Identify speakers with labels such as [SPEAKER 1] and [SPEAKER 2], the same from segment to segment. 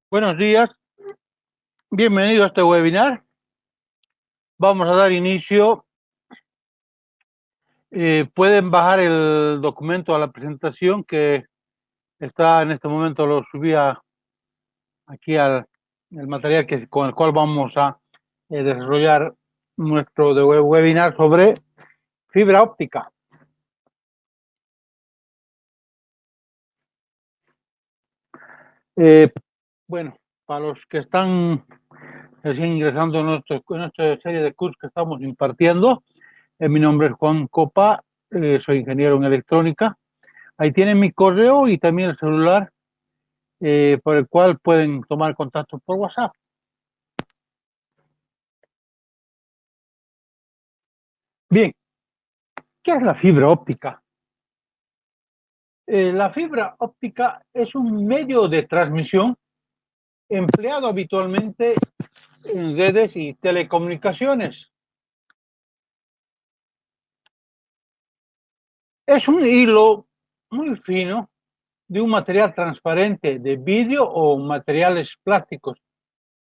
[SPEAKER 1] Buenos días, bienvenido a este webinar. Vamos a dar inicio. Pueden bajar el documento a la presentación que está en este momento, lo subí aquí al el material con el cual vamos a desarrollar nuestro webinar sobre fibra óptica. Bueno, para los que están recién ingresando en nuestra serie de cursos que estamos impartiendo, mi nombre es Juan Copa, soy ingeniero en electrónica. Ahí tienen mi correo y también el celular por el cual pueden tomar contacto por WhatsApp. Bien, ¿qué es la fibra óptica? La fibra óptica es un medio de transmisión empleado habitualmente en redes y telecomunicaciones. Es un hilo muy fino de un material transparente de vidrio o materiales plásticos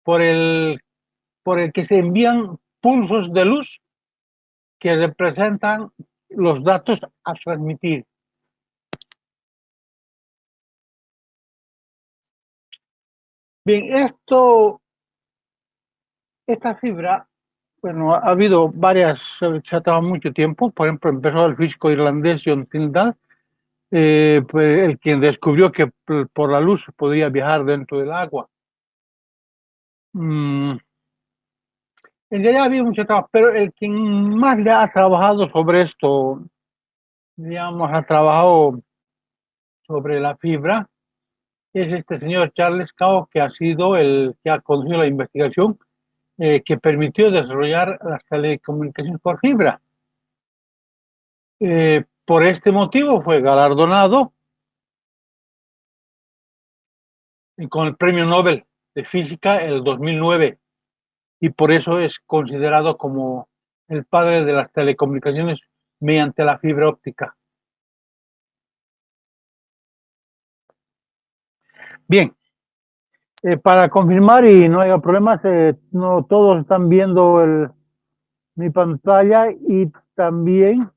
[SPEAKER 1] por el que se envían pulsos de luz que representan los datos a transmitir. Bien, esta fibra, bueno, ha habido varias, se ha trabajado mucho tiempo. Por ejemplo, empezó el físico irlandés John Tyndall, pues, el quien descubrió que por la luz podía viajar dentro del agua. En realidad había mucho trabajo, pero el quien más le ha trabajado sobre esto, digamos, ha trabajado sobre la fibra, es este señor Charles Kao, que ha sido el que ha conducido la investigación que permitió desarrollar las telecomunicaciones por fibra. Por este motivo fue galardonado con el Premio Nobel de Física el 2009 y por eso es considerado como el padre de las telecomunicaciones mediante la fibra óptica. Bien, para confirmar y no haya problemas, no todos están viendo mi pantalla y también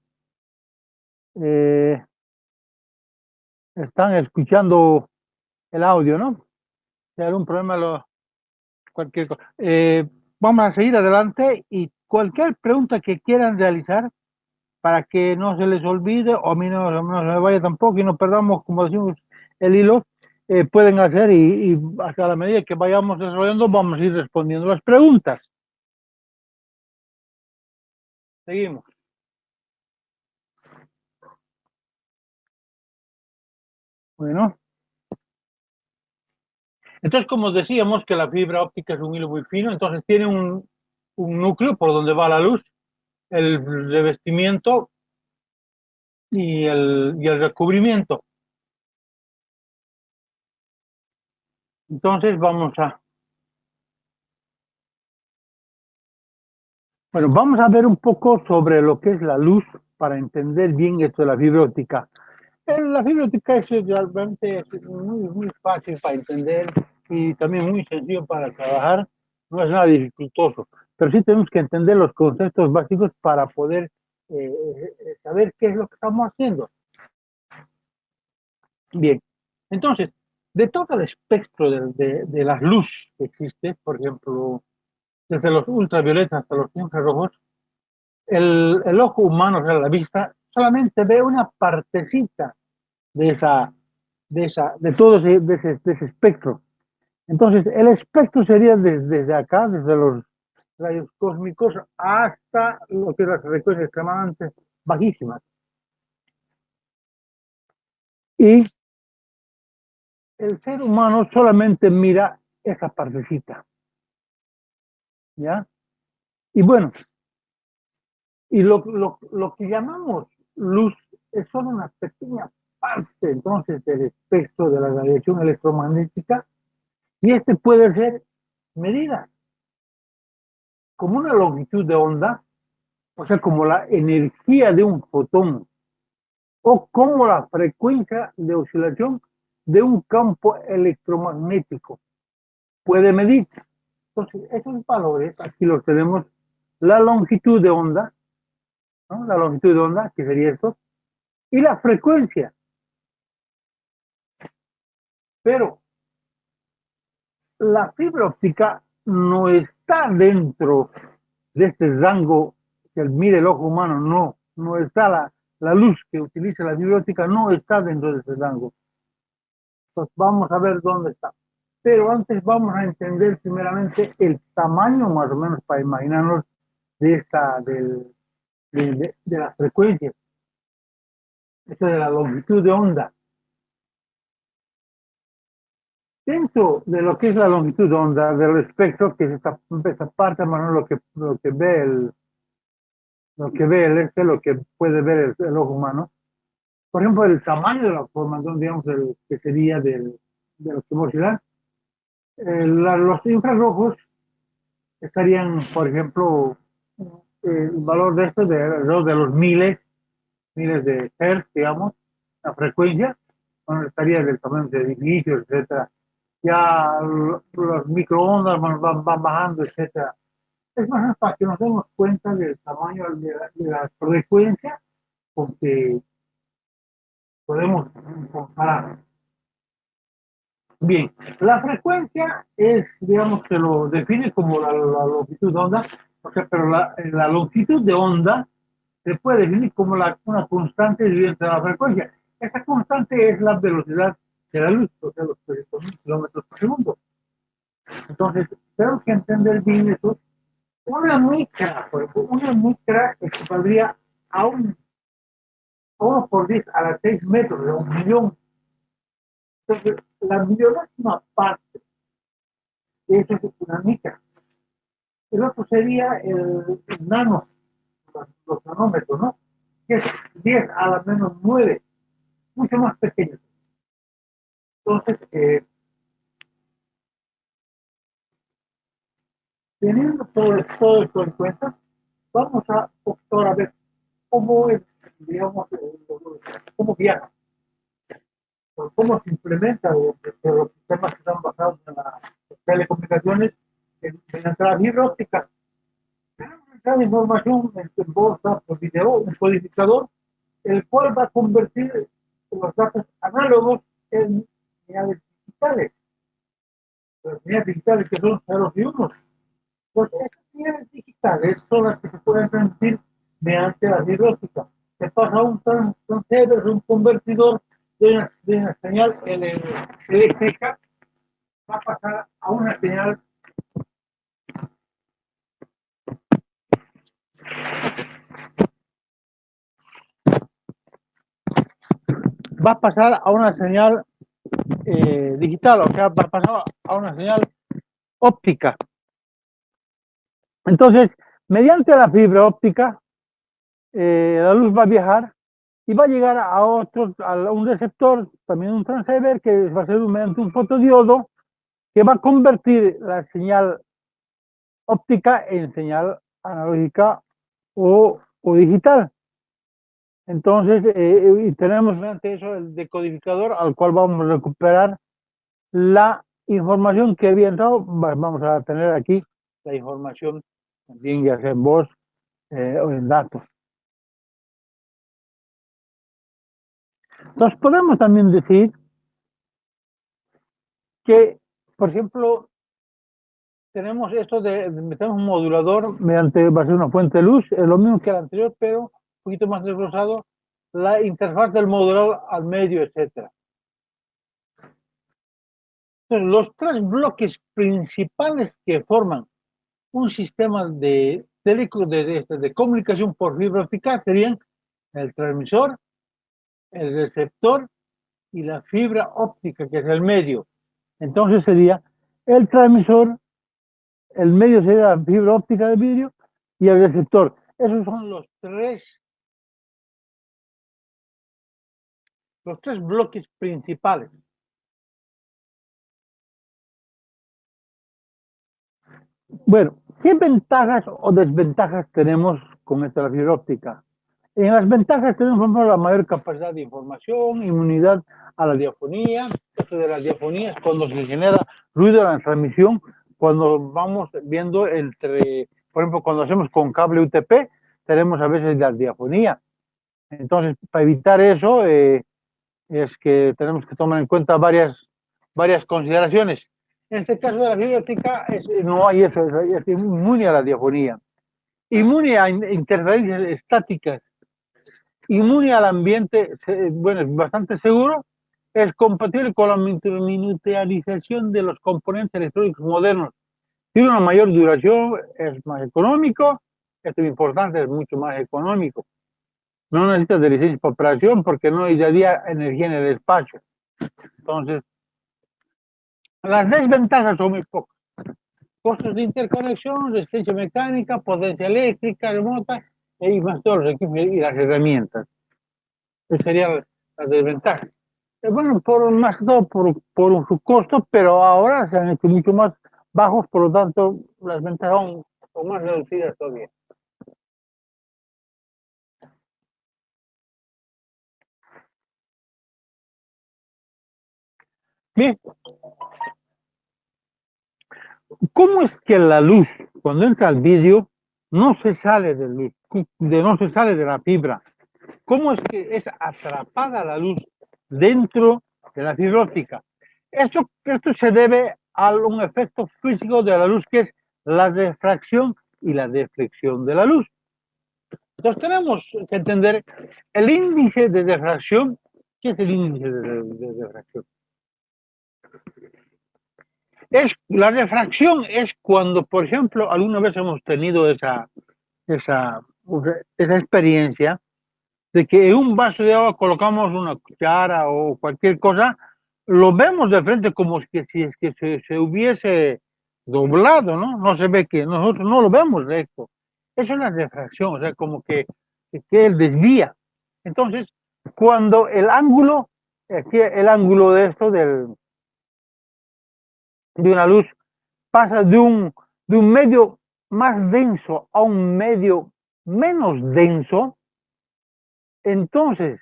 [SPEAKER 1] están escuchando el audio, ¿no? Si hay algún problema, cualquier cosa. Vamos a seguir adelante y cualquier pregunta que quieran realizar para que no se les olvide o a mí no se me vaya tampoco y no perdamos, como decimos, el hilo, pueden hacer y hasta la medida que vayamos desarrollando vamos a ir respondiendo las preguntas. Seguimos. Bueno. Entonces, como decíamos que la fibra óptica es un hilo muy fino, entonces tiene un núcleo por donde va la luz, el revestimiento y el recubrimiento. Entonces vamos a ver un poco sobre lo que es la luz para entender bien esto de la fibra óptica. La fibra óptica es realmente muy fácil para entender y también muy sencillo para trabajar, no es nada dificultoso, pero sí tenemos que entender los conceptos básicos para poder saber qué es lo que estamos haciendo. Bien, entonces, de todo el espectro de la luz que existe, por ejemplo, desde los ultravioletas hasta los infrarrojos, el ojo humano, o sea, la vista, solamente ve una partecita de todo ese espectro. Entonces, el espectro sería desde acá, desde los rayos cósmicos, hasta lo que es las frecuencias extremadamente bajísimas. Y el ser humano solamente mira esa partecita, ¿ya? Y bueno, y lo que llamamos luz es solo una pequeña parte entonces del espectro de la radiación electromagnética Y este puede ser medida como una longitud de onda, o sea, como la energía de un fotón, o como la frecuencia de oscilación de un campo electromagnético. Puede medir. Entonces, esos valores, aquí los tenemos, la longitud de onda, ¿no? La longitud de onda, que sería esto, y la frecuencia. Pero la fibra óptica no está dentro de este rango que mide el ojo humano, no está la luz que utiliza la fibra óptica, no está dentro de ese rango. Entonces vamos a ver dónde está. Pero antes vamos a entender primeramente el tamaño más o menos para imaginarnos de de la frecuencia, esto de la longitud de onda. Dentro de lo que es la longitud de onda del espectro, que es esta parte más o menos lo que ve lo que puede ver el ojo humano. Por ejemplo, el tamaño de la formación, digamos, que sería de la tubosidad. Los infrarrojos estarían, por ejemplo, el valor de esto de alrededor de los miles de hertz, digamos, la frecuencia, bueno, estaría del tamaño de edificios, etcétera. Ya los microondas van bajando, etcétera. Es más para que nos demos cuenta del tamaño de la frecuencia con que podemos comparar. Bien, la frecuencia es, digamos, que lo define como la longitud de onda, o sea, pero la longitud de onda se puede definir como una constante dividida entre la frecuencia. Esa constante es la velocidad de la luz, o sea, los 300.000 kilómetros por segundo. Entonces, tenemos que entender bien eso. Una micra, por ejemplo, una micra equivaldría a un 1 por 10 a las 6 metros, de un millón. Entonces, la millonésima parte de eso es una micra. El otro sería el nano, los nanómetros, ¿no? Que es 10 a la menos 9, mucho más pequeño. Entonces, teniendo todo esto en cuenta, vamos a optar a ver cómo es, digamos, cómo viaja, cómo se implementa los sistemas que están basados en las telecomunicaciones mediante la fibra óptica. Tenemos cada información en bolsa por video, un codificador, el cual va a convertir los datos análogos en señales digitales. Las señales digitales que son ceros y unos. Pues esas señales digitales son las que se pueden transmitir mediante la fibra óptica. Se pasa a un transceiver, un convertidor de una señal eléctrica, va a pasar a una señal va a pasar a una señal digital, o sea, va a pasar a una señal óptica. Entonces, mediante la fibra óptica, la luz va a viajar y va a llegar a un receptor, también un transceiver, que va a ser mediante un fotodiodo, que va a convertir la señal óptica en señal analógica o digital. Entonces, y tenemos mediante eso el decodificador al cual vamos a recuperar la información que había entrado. Vamos a tener aquí la información también, ya sea en voz o en datos. Entonces, podemos también decir que, por ejemplo, tenemos esto metemos un modulador mediante, va a ser una fuente de luz, es lo mismo que el anterior, pero un poquito más desglosado, la interfaz del modulador al medio, etcétera. Entonces, los tres bloques principales que forman un sistema de comunicación por fibra óptica serían el transmisor, el receptor y la fibra óptica, que es el medio. Entonces sería el transmisor, el medio sería la fibra óptica de vidrio y el receptor. Esos son los tres bloques principales. Bueno, ¿qué ventajas o desventajas tenemos con esta la fibra óptica? En las ventajas tenemos, por ejemplo, la mayor capacidad de información, inmunidad a la diafonía. Esto de la diafonía es cuando se genera ruido en la transmisión, cuando vamos viendo entre, por ejemplo, cuando hacemos con cable UTP, tenemos a veces la diafonía. Entonces, para evitar eso, es que tenemos que tomar en cuenta varias consideraciones. En este caso de la fibra óptica no hay eso, es inmune a la diafonía, inmune a interferencias estáticas, inmune al ambiente, bueno, es bastante seguro, es compatible con la miniaturización de los componentes electrónicos modernos, tiene una mayor duración, es más económico, esto es importante, es mucho más económico. No necesitas de licencia para operación porque no irradia energía en el espacio. Entonces, las desventajas son muy pocas. Costos de interconexión, resistencia mecánica, potencia eléctrica remota y más todos los equipos y las herramientas. Esa sería la desventaja. Bueno, más que todo por su costo, pero ahora se han hecho mucho más bajos, por lo tanto, las ventajas son más reducidas todavía. Bien, ¿cómo es que la luz, cuando entra al vídeo, no se sale de luz, no se sale de la fibra? ¿Cómo es que es atrapada la luz dentro de la fibra óptica? Esto se debe a un efecto físico de la luz que es la refracción y la deflexión de la luz. Entonces tenemos que entender el índice de refracción. ¿Qué es el índice de refracción? La refracción es cuando, por ejemplo, alguna vez hemos tenido esa, esa experiencia de que en un vaso de agua colocamos una cuchara o cualquier cosa, lo vemos de frente como si es que se hubiese doblado, ¿no? No se ve que nosotros no lo vemos recto. Eso es la refracción, o sea, como que él desvía. Entonces, cuando el ángulo, aquí el ángulo de esto, de una luz, pasa de un medio más denso a un medio menos denso, entonces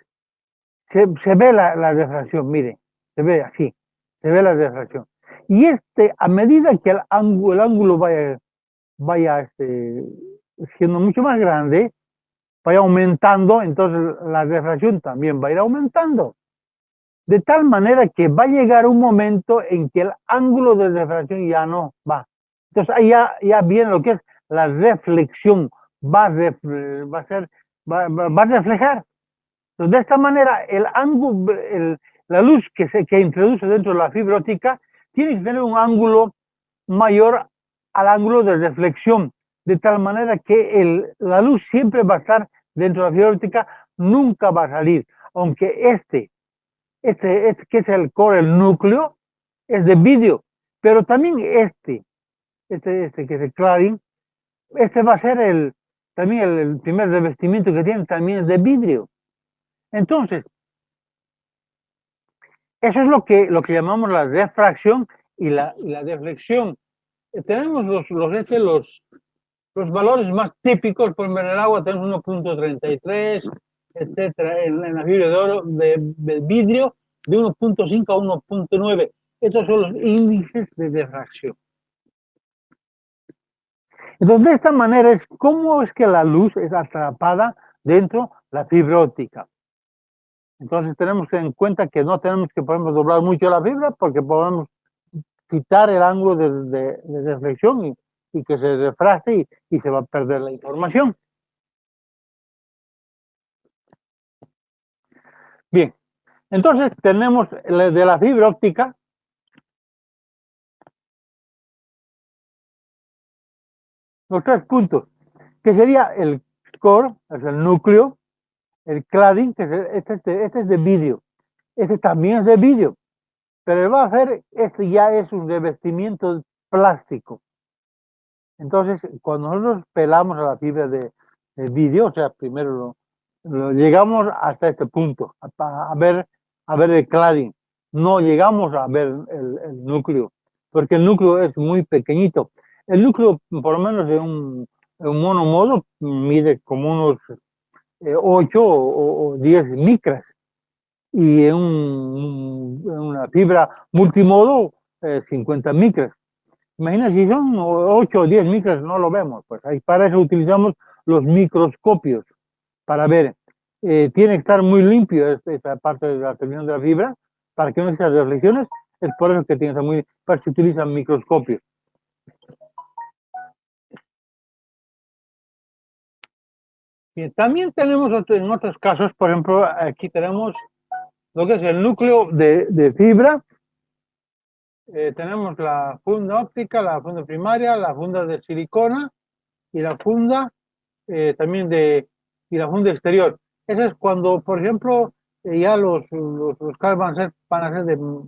[SPEAKER 1] se ve la refracción, mire, se ve así, se ve la refracción. Y a medida que el ángulo vaya siendo mucho más grande, vaya aumentando, entonces la refracción también va a ir aumentando. De tal manera que va a llegar un momento en que el ángulo de refracción ya no va. Entonces ahí ya viene lo que es la reflexión, va a ser, va a reflejar. Entonces, de esta manera, la luz que introduce dentro de la fibra óptica tiene que tener un ángulo mayor al ángulo de reflexión, de tal manera que la luz siempre va a estar dentro de la fibra óptica, nunca va a salir, aunque que es el core, el núcleo, es de vidrio, pero también que es el cladding, va a ser también el primer revestimiento que tiene, también es de vidrio. Entonces, eso es lo que llamamos la refracción y la deflexión. Tenemos los valores más típicos, por ejemplo, en el agua tenemos 1.33, etcétera, en la fibra de oro, de vidrio, de 1.5 a 1.9. Estos son los índices de refracción. Entonces, de esta manera es cómo es que la luz es atrapada dentro de la fibra óptica. Entonces, tenemos que tener en cuenta que no tenemos que, por ejemplo, doblar mucho la fibra porque podemos quitar el ángulo de reflexión y que se refracte y se va a perder la información. Bien, entonces tenemos de la fibra óptica los tres puntos, que sería el core, es el núcleo, el cladding, que este es de vidrio, este también es de vidrio, pero va a hacer, este ya es un revestimiento plástico. Entonces, cuando nosotros pelamos a la fibra de vidrio, o sea, primero llegamos hasta este punto, a ver el cladding. No llegamos a ver el núcleo, porque el núcleo es muy pequeñito. El núcleo, por lo menos de un monomodo, mide como unos 8 o 10 micras. Y en una fibra multimodo, 50 micras. Imagina si son 8 o 10 micras, no lo vemos. Pues ahí para eso utilizamos los microscopios para ver. Tiene que estar muy limpio esta parte de la terminación de la fibra para que no exista reflexiones. Es por eso que tiene que estar muy, para eso se utilizan microscopios. Bien, también tenemos en otros casos, por ejemplo, aquí tenemos lo que es el núcleo de fibra. Tenemos la funda óptica, la funda primaria, la funda de silicona y la funda también y la funda exterior. Eso es cuando, por ejemplo, ya los cables van a ser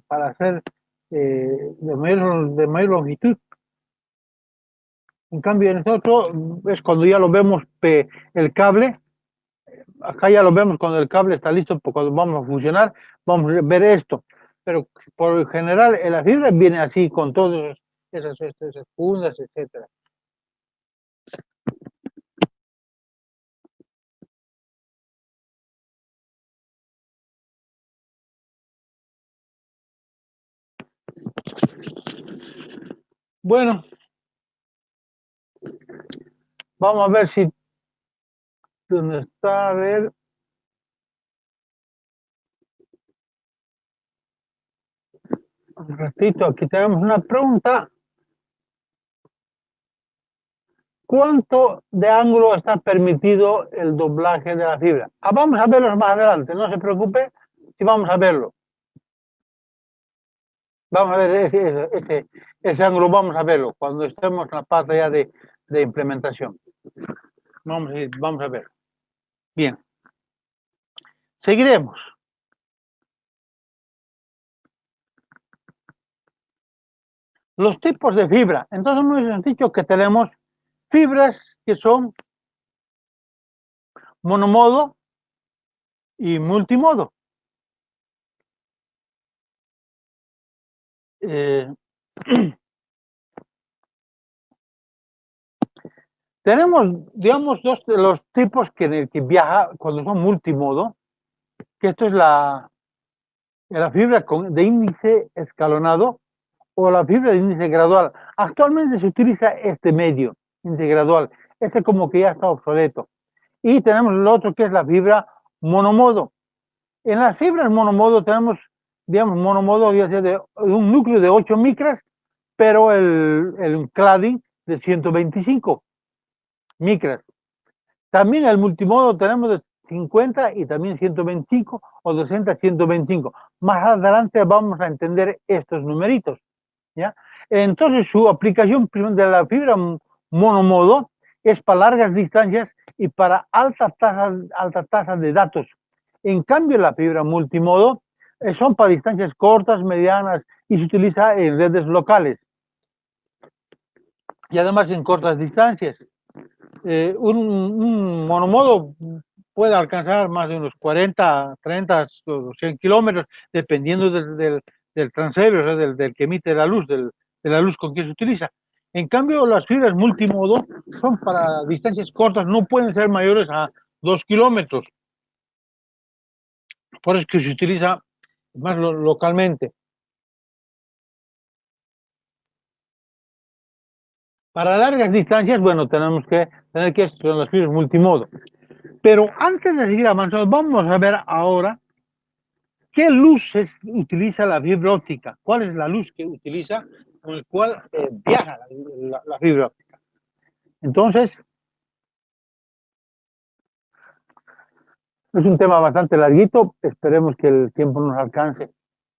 [SPEAKER 1] para ser de mayor longitud. En cambio, en este otro es cuando ya lo vemos el cable. Acá ya lo vemos cuando el cable está listo, cuando vamos a funcionar, vamos a ver esto. Pero por lo general, la fibra viene así, con todas esas fundas, etcétera. Bueno, vamos a ver si dónde está, a ver. Un ratito, aquí tenemos una pregunta. ¿Cuánto de ángulo está permitido el doblaje de la fibra? Vamos a verlo más adelante, no se preocupe, si vamos a verlo. Vamos a ver ese ángulo, vamos a verlo cuando estemos en la parte ya de implementación. Vamos a ver. Bien. Seguiremos. Los tipos de fibra. Entonces hemos dicho que tenemos fibras que son monomodo y multimodo. Tenemos, digamos, dos de los tipos que viaja cuando son multimodo, que esto es la fibra de índice escalonado o la fibra de índice gradual. Actualmente se utiliza este medio, índice gradual. Este como que ya está obsoleto. Y tenemos el otro que es la fibra monomodo. En las fibras monomodo tenemos, digamos, monomodo ya sea de un núcleo de 8 micras, pero el cladding de 125 micras. También el multimodo tenemos de 50 y también 125 o 200 125. Más adelante vamos a entender estos numeritos. ¿Ya? Entonces su aplicación de la fibra monomodo es para largas distancias y para altas tasas de datos. En cambio la fibra multimodo son para distancias cortas, medianas y se utiliza en redes locales. Y además en cortas distancias. Un monomodo puede alcanzar más de unos 40, 30 o 100 kilómetros, dependiendo del transceiver, o sea, del que emite la luz, de la luz con que se utiliza. En cambio, las fibras multimodo son para distancias cortas, no pueden ser mayores a 2 kilómetros. Por eso es que se utiliza más localmente. Para largas distancias, bueno, tenemos que tener que son las fibras multimodo. Pero antes de seguir avanzando, vamos a ver ahora qué luces utiliza la fibra óptica. ¿Cuál es la luz que utiliza con el cual viaja la fibra óptica? Entonces, es un tema bastante larguito, esperemos que el tiempo nos alcance.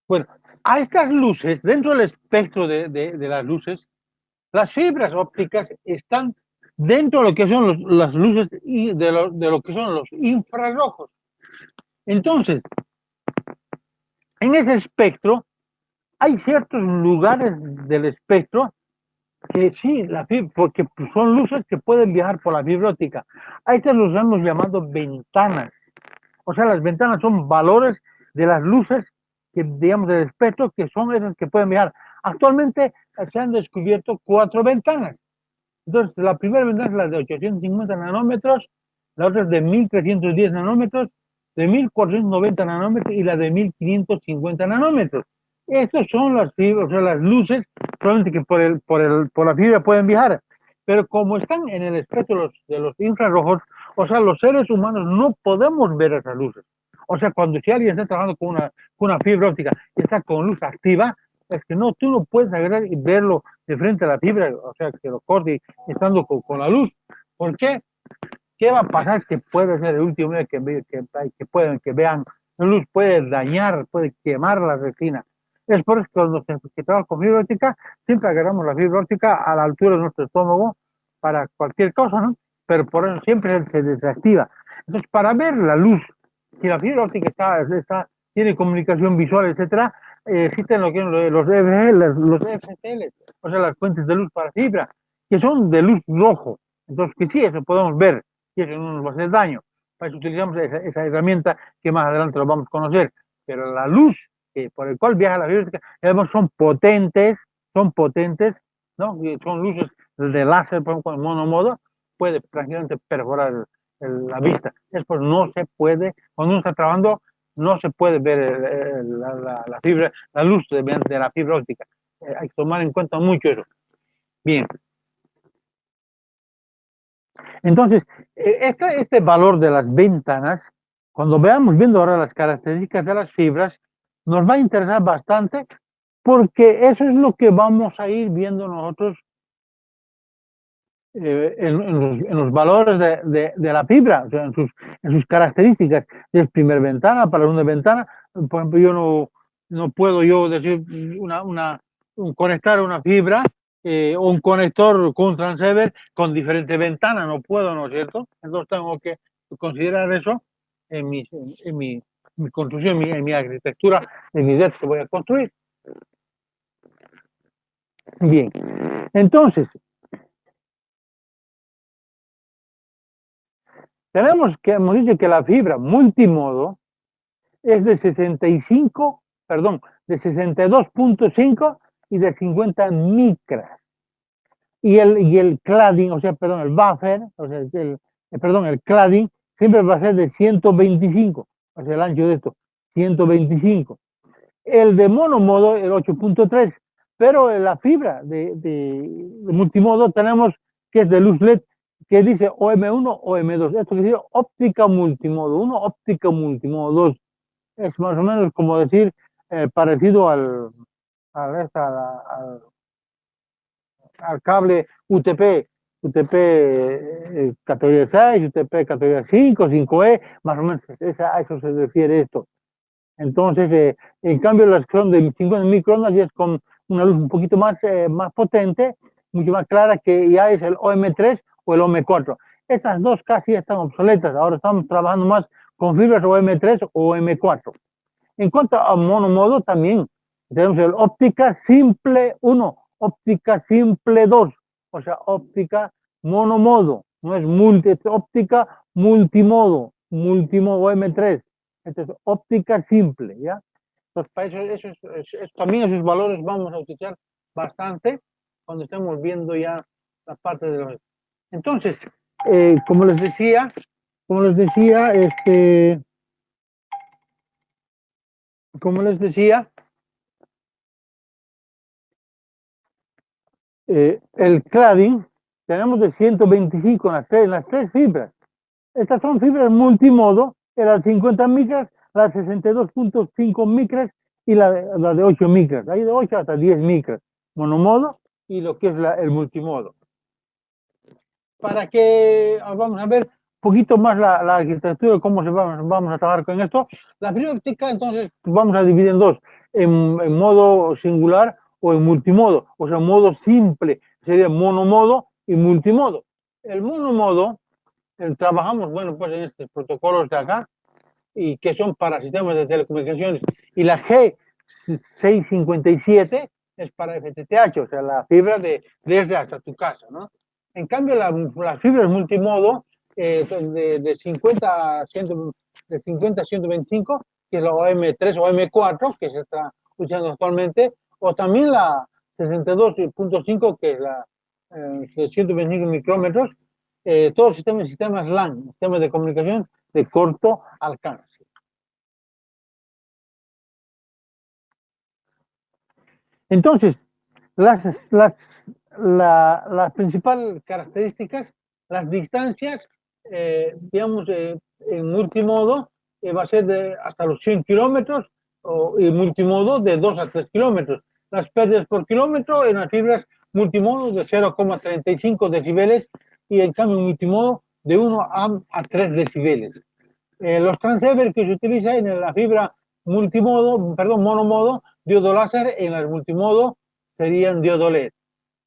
[SPEAKER 1] Bueno, a estas luces, dentro del espectro de las luces, las fibras ópticas están dentro de lo que son las luces y de lo que son los infrarrojos. Entonces, en ese espectro hay ciertos lugares del espectro que sí, porque son luces que pueden viajar por la fibra óptica. A estas los hemos llamado ventanas. O sea, las ventanas son valores de las luces que, digamos, del espectro, que son esas que pueden viajar. Actualmente se han descubierto 4 ventanas. Entonces, la primera ventana es la de 850 nanómetros, la otra es de 1310 nanómetros, de 1490 nanómetros y la de 1550 nanómetros. Estas son las fibras, o sea, las luces, solamente que por la fibra pueden viajar. Pero como están en el espectro de los infrarrojos, o sea, los seres humanos no podemos ver esas luces. O sea, cuando si alguien está trabajando con una fibra óptica y está con luz activa, es que no, tú no puedes agarrar y verlo de frente a la fibra, o sea, que lo corte estando con la luz. ¿Por qué? ¿Qué va a pasar? Que puede ser el último día que vean la luz, puede dañar, puede quemar la retina. Es por eso que cuando se trabaja con fibra óptica, siempre agarramos la fibra óptica a la altura de nuestro estómago para cualquier cosa, ¿no? Pero por eso siempre se desactiva. Entonces, para ver la luz, si la fibra óptica tiene comunicación visual, etcétera, existen lo que son los EVL, los FTL, o sea, las fuentes de luz para fibra, que son de luz rojo. Entonces, que sí, eso podemos ver y eso no nos va a hacer daño. Para eso utilizamos esa herramienta que más adelante lo vamos a conocer. Pero la luz por el cual viaja la fibra óptica, además son potentes, ¿no? Son luces de láser, por ejemplo, en monomodo, puede prácticamente perforar la vista. Después no se puede, cuando uno está trabajando, no se puede ver la fibra, la luz de la fibra óptica. Hay que tomar en cuenta mucho eso. Bien, entonces, este valor de las ventanas, cuando veamos viendo ahora las características de las fibras, nos va a interesar bastante porque eso es lo que vamos a ir viendo nosotros en los valores de la fibra, o sea, en sus características. Si es primer ventana, para una ventana, por ejemplo, yo no puedo yo decir conectar una fibra o un conector con un transceiver con diferente ventana, no puedo, ¿no es cierto? Entonces tengo que considerar eso mi construcción, en mi arquitectura, en mi idea que voy a construir. Bien, entonces, hemos dicho que la fibra multimodo es de 65, perdón, de 62.5 y de 50 micras. Y el cladding, o sea, perdón, el buffer, o sea, perdón, el cladding siempre va a ser de 125, o sea, el ancho de esto, 125. El de monomodo, el 8.3, pero en la fibra de multimodo tenemos que es de luz LED, que dice OM1, OM2. Esto quiere decir óptica multimodo 1, óptica multimodo 2. Es más o menos como decir parecido al cable UTP, UTP categoría 6, UTP categoría 5, 5E, más o menos a eso se refiere esto. Entonces, en cambio, la acción de 50 microondas ya es con una luz un poquito más potente, mucho más clara, que ya es el OM3 o el OM4. Estas dos casi están obsoletas. Ahora estamos trabajando más con fibras OM3 o OM4. En cuanto a monomodo, también tenemos el óptica simple 1, óptica simple 2, o sea, óptica monomodo, no es es óptica multimodo M3. Entonces, óptica simple, ¿ya? Entonces, para también esos valores vamos a utilizar bastante cuando estemos viendo ya la parte de los... Entonces, como les decía, como les decía, como les decía, el cladding tenemos de 125 en las tres fibras. Estas son fibras multimodo, las 50 micras, las 62.5 micras y la de 8 micras. Hay de 8 hasta 10 micras. Monomodo y lo que es el multimodo. Para que vamos a ver un poquito más la arquitectura, cómo vamos a trabajar con esto. La fibra óptica, entonces, vamos a dividir en dos, en modo singular o en multimodo, o sea, modo simple, sería monomodo y multimodo. El monomodo, trabajamos, bueno, pues en estos protocolos de acá, y que son para sistemas de telecomunicaciones, y la G657 es para FTTH, o sea, la fibra desde hasta tu casa, ¿no? En cambio, las fibras multimodo son de 50 a 125, que es la OM3 o OM4, que se está usando actualmente, o también la 62.5, que es de 125 micrómetros, todo el sistemas LAN, sistemas de comunicación de corto alcance. Entonces, las, las, las principales características, las distancias, digamos, en multimodo va a ser de hasta los 100 kilómetros y multimodo de 2 a 3 kilómetros. Las pérdidas por kilómetro en las fibras multimodo de 0,35 decibeles y en cambio multimodo de 1 a 3 decibeles. Los transceivers que se utilizan en la fibra multimodo, perdón, monomodo, diodo láser, en las multimodo serían diodo LED.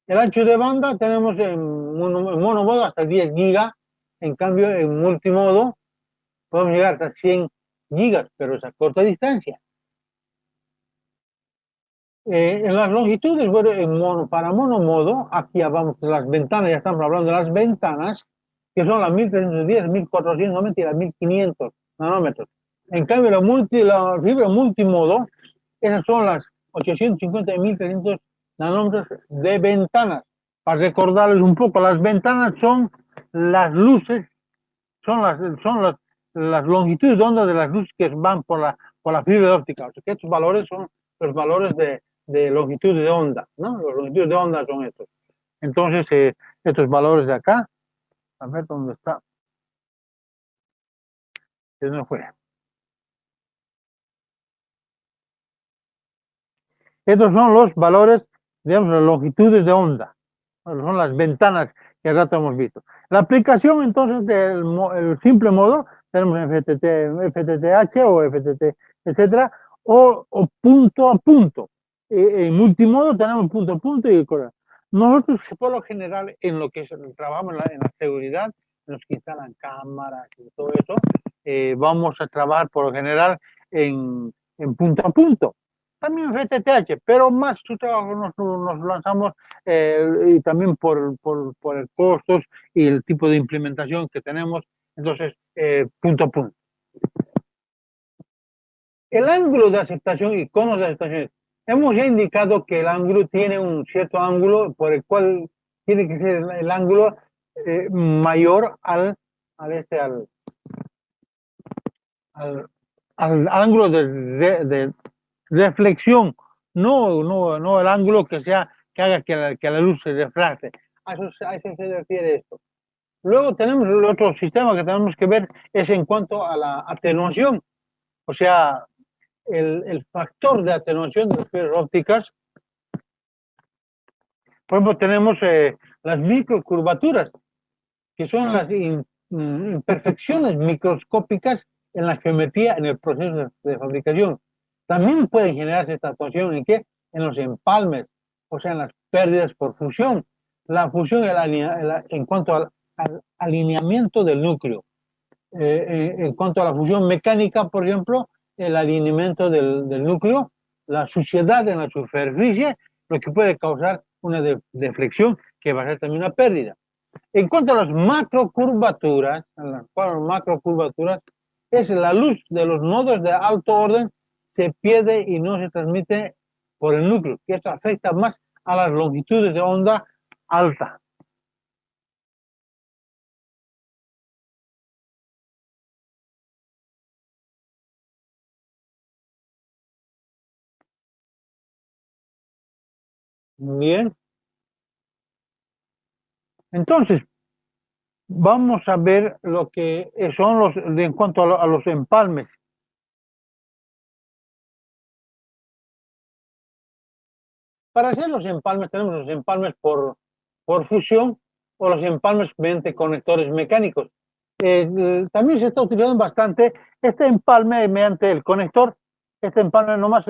[SPEAKER 1] El ancho de banda tenemos en monomodo hasta 10 gigas, en cambio en multimodo podemos llegar hasta 100 gigas, pero es a corta distancia. En las longitudes, bueno, para monomodo, aquí ya vamos las ventanas, ya estamos hablando de las ventanas, que son las 1310, 1490 y las 1500 nanómetros. En cambio, la fibra multimodo, esas son las 850 y 1300 nanómetros de ventanas. Para recordarles un poco, las ventanas son las luces, son las longitudes de onda de las luces que van por la fibra óptica. O sea que estos valores son los valores de longitud de onda, ¿no? Los longitudes de onda son estos. Entonces, estos valores de acá, a ver dónde está. No fue. Estos son los valores, digamos, las longitudes de onda. Son las ventanas que al rato hemos visto. La aplicación, entonces, del simple modo, tenemos FTTH o FTT, etcétera, o punto a punto. En multimodo tenemos punto a punto y cosas. Nosotros, por lo general, en lo que trabajamos en la seguridad, en los que instalan cámaras y todo eso, vamos a trabajar por lo general en punto a punto. También FTTH, pero más su trabajo nos lanzamos y también por el costos y el tipo de implementación que tenemos, entonces, punto a punto. El ángulo de aceptación y conos de aceptación. Hemos ya indicado que el ángulo tiene un cierto ángulo por el cual tiene que ser el ángulo mayor al ángulo de reflexión, no el ángulo que haga que la luz se refracte. A eso se refiere esto. Luego tenemos el otro sistema que tenemos que ver, es en cuanto a la atenuación, o sea, el factor de atenuación de las fibras ópticas. Por ejemplo, tenemos las microcurvaturas, que son las imperfecciones microscópicas en la geometría en el proceso de fabricación. También puede generarse esta atenuación ¿en qué? En los empalmes, o sea, en las pérdidas por fusión. La fusión en cuanto al alineamiento del núcleo. En cuanto a la fusión mecánica, por ejemplo, el alineamiento del núcleo, la suciedad en la superficie, lo que puede causar una deflexión que va a ser también una pérdida. En cuanto a las macrocurvaturas, es la luz de los nodos de alto orden se pierde y no se transmite por el núcleo, que esto afecta más a las longitudes de onda alta. Bien. Entonces, vamos a ver lo que son en cuanto a los empalmes. Para hacer los empalmes tenemos los empalmes por fusión o los empalmes mediante conectores mecánicos. También se está utilizando bastante este empalme mediante el conector. Este empalme nomás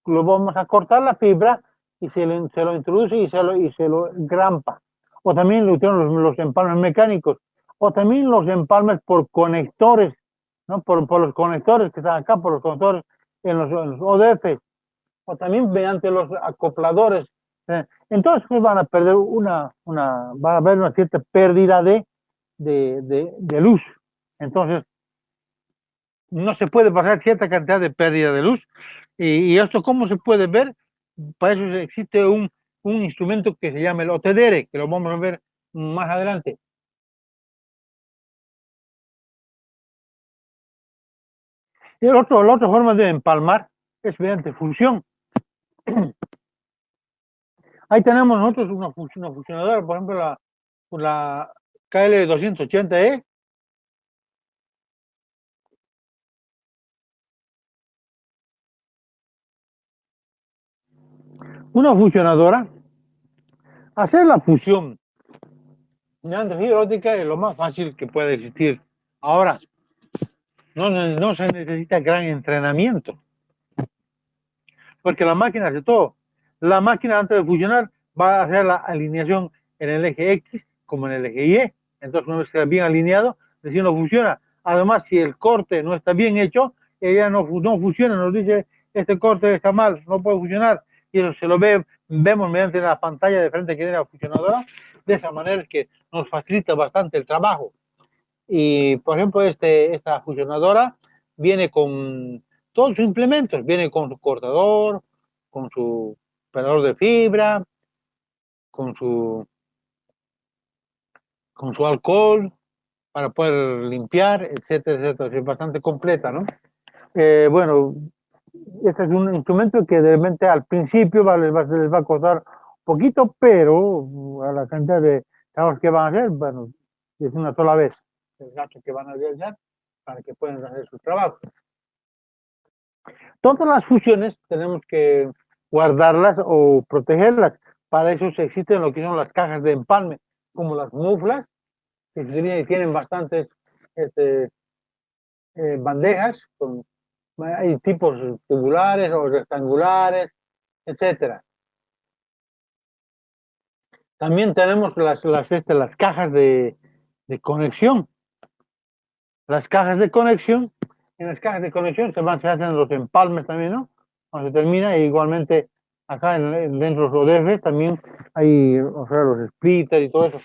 [SPEAKER 1] lo vamos a cortar la fibra y se lo introduce y se lo grampa. O también lo utilizan los empalmes mecánicos. O también los empalmes por conectores, ¿no? Por los conectores que están acá, por los conectores en los ODF o también mediante los acopladores. Entonces pues van a perder va a haber una cierta pérdida de luz. Entonces, no se puede pasar cierta cantidad de pérdida de luz. Y esto, ¿cómo se puede ver? Para eso existe un un instrumento que se llama el otedere, que lo vamos a ver más adelante. Y la otra forma de empalmar es mediante fusión. Ahí tenemos nosotros una fusionadora, por ejemplo, la KL280E. Una fusionadora, hacer la fusión mediante fibra óptica es lo más fácil que puede existir. Ahora, no se necesita gran entrenamiento, porque la máquina hace todo. La máquina antes de fusionar va a hacer la alineación en el eje X como en el eje Y. Entonces, una vez que está bien alineado, recién no funciona. Además, si el corte no está bien hecho, ella no funciona, nos dice, este corte está mal, no puede funcionar. Y eso se lo vemos mediante la pantalla de frente que tiene la fusionadora. De esa manera es que nos facilita bastante el trabajo. Y, por ejemplo, esta fusionadora viene con todos sus implementos. Viene con su cortador, con su operador de fibra, con su, con su alcohol para poder limpiar, etcétera, etcétera. Es bastante completa, ¿no? Bueno, este es un instrumento que de repente al principio les va a costar un poquito, pero a la cantidad de trabajos que van a hacer, bueno, es una sola vez el gasto que van a realizar para que puedan hacer su trabajo. Todas las fusiones tenemos que guardarlas o protegerlas. Para eso existen lo que son las cajas de empalme, como las muflas, que tienen bastantes este, bandejas, hay tipos tubulares o rectangulares, etcétera. También tenemos las cajas de conexión. Las cajas de conexión, en las cajas de conexión se hacen los empalmes también, ¿no? Cuando se termina, e igualmente acá dentro de los ODF también hay, o sea, los splitters y todo eso.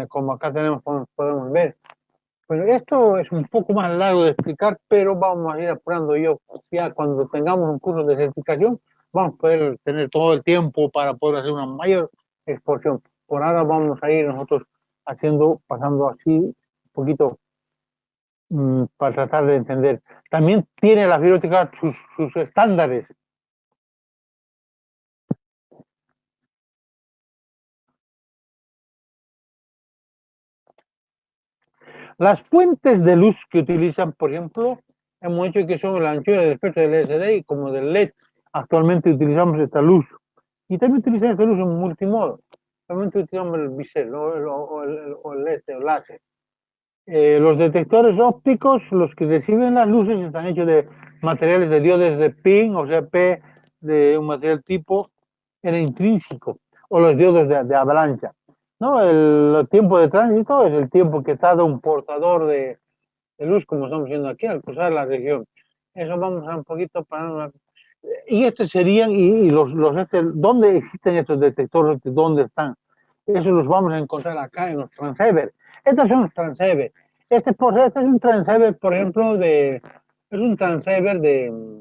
[SPEAKER 1] Como acá tenemos, podemos ver. Bueno, esto es un poco más largo de explicar, pero vamos a ir apurando. Yo ya cuando tengamos un curso de certificación, vamos a poder tener todo el tiempo para poder hacer una mayor exposición. Por ahora vamos a ir nosotros pasando así un poquito para tratar de entender. También tiene la fibra óptica sus estándares. Las fuentes de luz que utilizan, por ejemplo, hemos dicho que son la anchura del espectro del LCD y como del LED. Actualmente utilizamos esta luz. Y también utilizamos esta luz en multimodo. También utilizamos el bisel o el LED o láser. Los detectores ópticos, los que reciben las luces, están hechos de materiales de diodes de PIN, o sea, P de un material tipo era intrínseco, o los diodos de avalancha. ¿No? El tiempo de tránsito es el tiempo que tarda un portador de luz, como estamos viendo aquí, al cruzar la región. Eso vamos a un poquito para... Y estos serían, ¿dónde existen estos detectores? ¿Dónde están? Eso los vamos a encontrar acá en los transceivers. Estos son los transceivers. Este es un transceiver, por ejemplo, es un transceiver de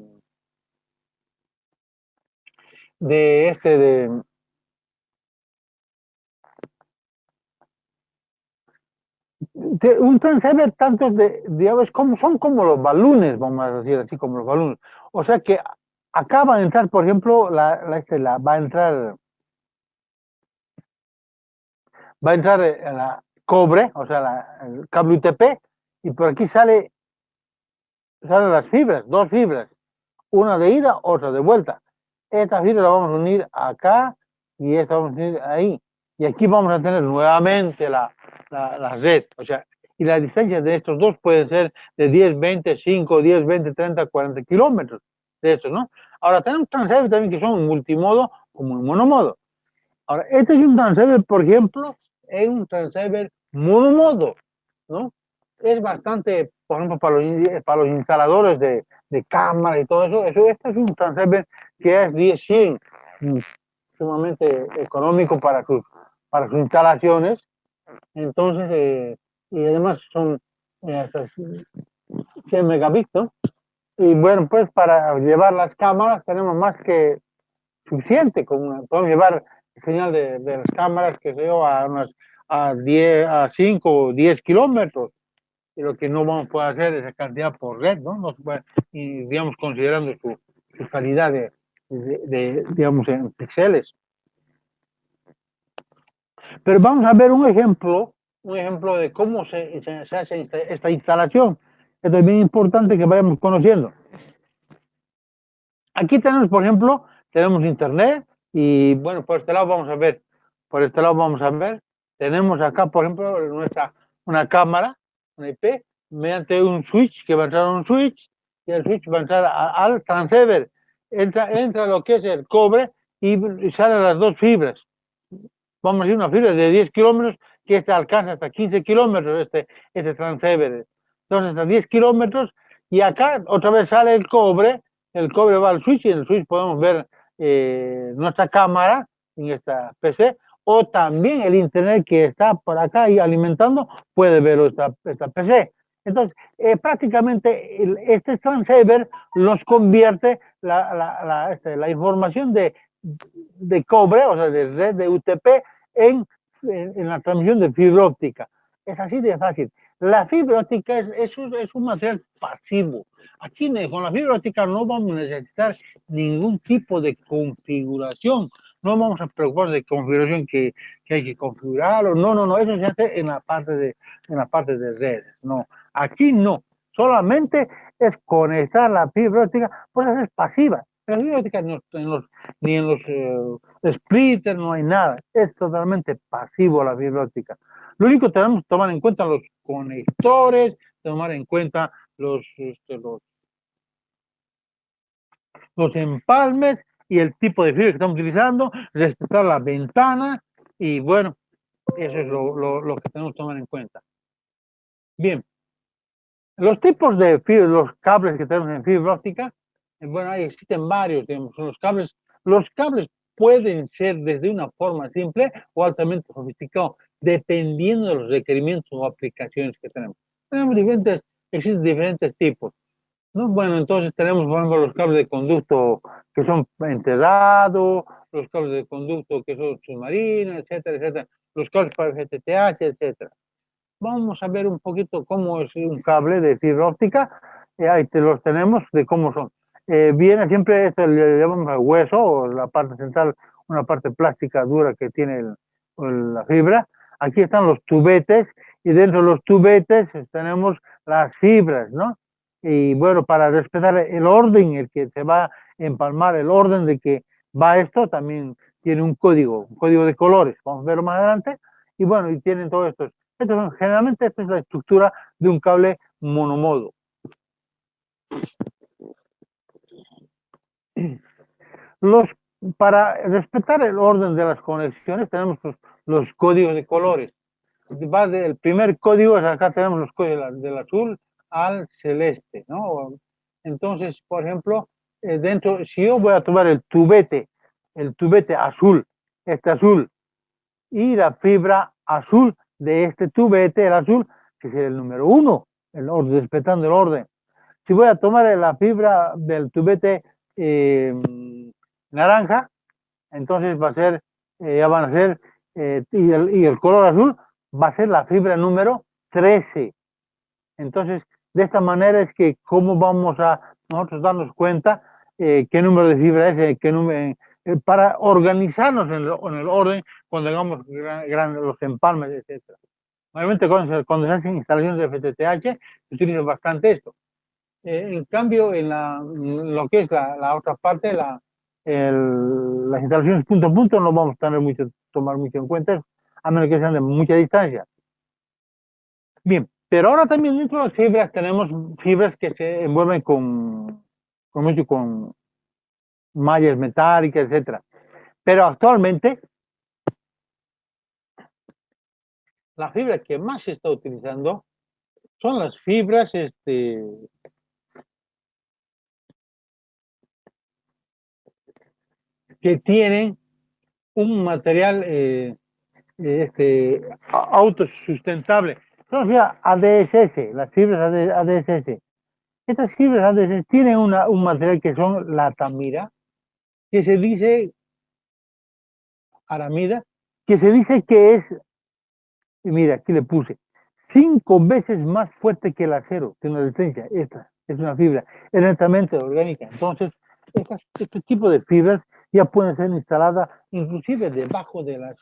[SPEAKER 1] este, un transceiver tanto digamos, son como los balones, vamos a decir así, como los balones. O sea que acá va a entrar, por ejemplo, va a entrar la cobre, o sea, el cable UTP, y por aquí salen las fibras, dos fibras, una de ida, otra de vuelta. Esta fibra la vamos a unir acá y esta vamos a unir ahí. Y aquí vamos a tener nuevamente la red. O sea, y la distancia de estos dos puede ser de 10, 20, 5, 10, 20, 30, 40 kilómetros de estos, ¿no? Ahora tenemos transceivers también que son multimodo como en monomodo. Ahora, este es un transceiver, por ejemplo, es un transceiver monomodo, ¿no? Es bastante, por ejemplo, para los instaladores de cámaras y todo eso, este es un transceiver que es 10-100, sumamente económico para sus instalaciones. Entonces, y además son hasta 100 megabits, ¿no? Y bueno, pues para llevar las cámaras tenemos más que suficiente. Podemos llevar señal de las cámaras, que sé yo, a 10, a 5 o 10 kilómetros. Y lo que no vamos a poder hacer es esa cantidad por red, ¿no? No se puede, y digamos, considerando su calidad digamos, en píxeles. Pero vamos a ver un ejemplo de cómo se hace esta instalación. Esto es bien importante que vayamos conociendo. Aquí tenemos, por ejemplo, tenemos internet y bueno, por este lado vamos a ver, tenemos acá, por ejemplo, una cámara, una IP, mediante un switch que va a entrar a un switch y el switch va a entrar al transceiver. Entra lo que es el cobre y salen las dos fibras. Vamos a decir una fibra de 10 kilómetros que alcanza hasta 15 kilómetros este transceiver. Entonces, hasta 10 kilómetros y acá otra vez sale el cobre va al switch y en el switch podemos ver nuestra cámara en esta PC o también el internet que está por acá y alimentando puede ver esta PC. Entonces, prácticamente este transceiver los convierte la información de cobre, o sea, de red de UTP en la transmisión de fibra óptica. Es así de fácil. La fibra óptica es un material pasivo. Aquí con la fibra óptica no vamos a necesitar ningún tipo de configuración. No vamos a preocuparnos de configuración que hay que configurarlo. No, eso se hace en la parte de redes. No, aquí no. Solamente es conectar la fibra óptica, pues es pasiva. La fibra óptica ni en los splitters no hay nada. Es totalmente pasivo la fibra óptica. Lo único que tenemos que tomar en cuenta los conectores, tomar en cuenta los empalmes y el tipo de fibra que estamos utilizando, respetar la ventana y bueno, eso es lo que tenemos que tomar en cuenta. Bien, los tipos de fibra, los cables que tenemos en fibra óptica, bueno, ahí existen varios, digamos, los cables pueden ser desde una forma simple o altamente sofisticado, dependiendo de los requerimientos o aplicaciones que tenemos. Existen diferentes tipos. ¿No? Bueno, entonces tenemos, por ejemplo, los cables de conducto que son enterrados, los cables de conducto que son submarinos, etcétera, etcétera, los cables para FTTH, etcétera. Vamos a ver un poquito cómo es un cable de fibra óptica. Ahí los tenemos de cómo son. Viene siempre, esto le llamamos el hueso o la parte central, una parte plástica dura que tiene la fibra. Aquí están los tubetes y dentro de los tubetes tenemos las fibras, ¿no? Y bueno, para respetar el orden, el que se va a empalmar, el orden de que va esto, también tiene un código de colores. Vamos a verlo más adelante. Y bueno, y tienen todo esto. Entonces, generalmente esta es la estructura de un cable monomodo. Los, para respetar el orden de las conexiones tenemos los códigos de colores. El primer código es acá tenemos los códigos del azul al celeste, ¿no? Entonces, por ejemplo, si yo voy a tomar el tubete azul, este azul, y la fibra azul de este tubete, el azul, que es el número 1, el orden, respetando el orden. Si voy a tomar la fibra del tubete naranja, entonces va a ser, ya van a ser, y el color azul va a ser la fibra número 13. Entonces, de esta manera es que cómo vamos a nosotros darnos cuenta qué número de fibra es, para organizarnos en el orden cuando hagamos los empalmes, etc. Obviamente cuando se hacen instalaciones de FTTH se utiliza bastante esto. En cambio, lo que es la otra parte, las instalaciones punto a punto, no vamos a tomar mucho en cuenta, a menos que sean de mucha distancia. Bien, pero ahora también dentro de las fibras tenemos fibras que se envuelven con mallas metálicas, etcétera. Pero actualmente la fibra que más se está utilizando son las fibras que tienen un material autosustentable. Son las fibras ADSS, las fibras ADSS. Estas fibras ADSS tienen un material que son la tamira, que se dice aramida, que se dice que es, y mira, aquí le puse, 5 veces más fuerte que el acero, tiene una resistencia. Esta es una fibra, es netamente orgánica. Entonces, este tipo de fibras ya pueden ser instaladas inclusive debajo de las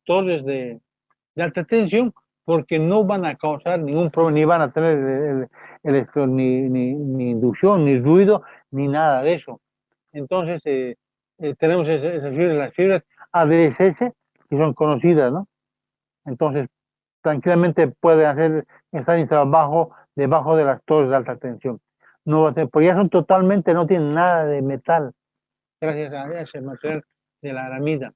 [SPEAKER 1] torres de alta tensión, porque no van a causar ningún problema, ni van a tener ni inducción, ni ruido, ni nada de eso. Entonces, tenemos esas fibras, las fibras ADSS, que son conocidas, ¿no? Entonces, tranquilamente pueden estar instalados debajo de las torres de alta tensión. No va a tener, porque ya son totalmente, no tienen nada de metal, gracias a ese material de la aramida.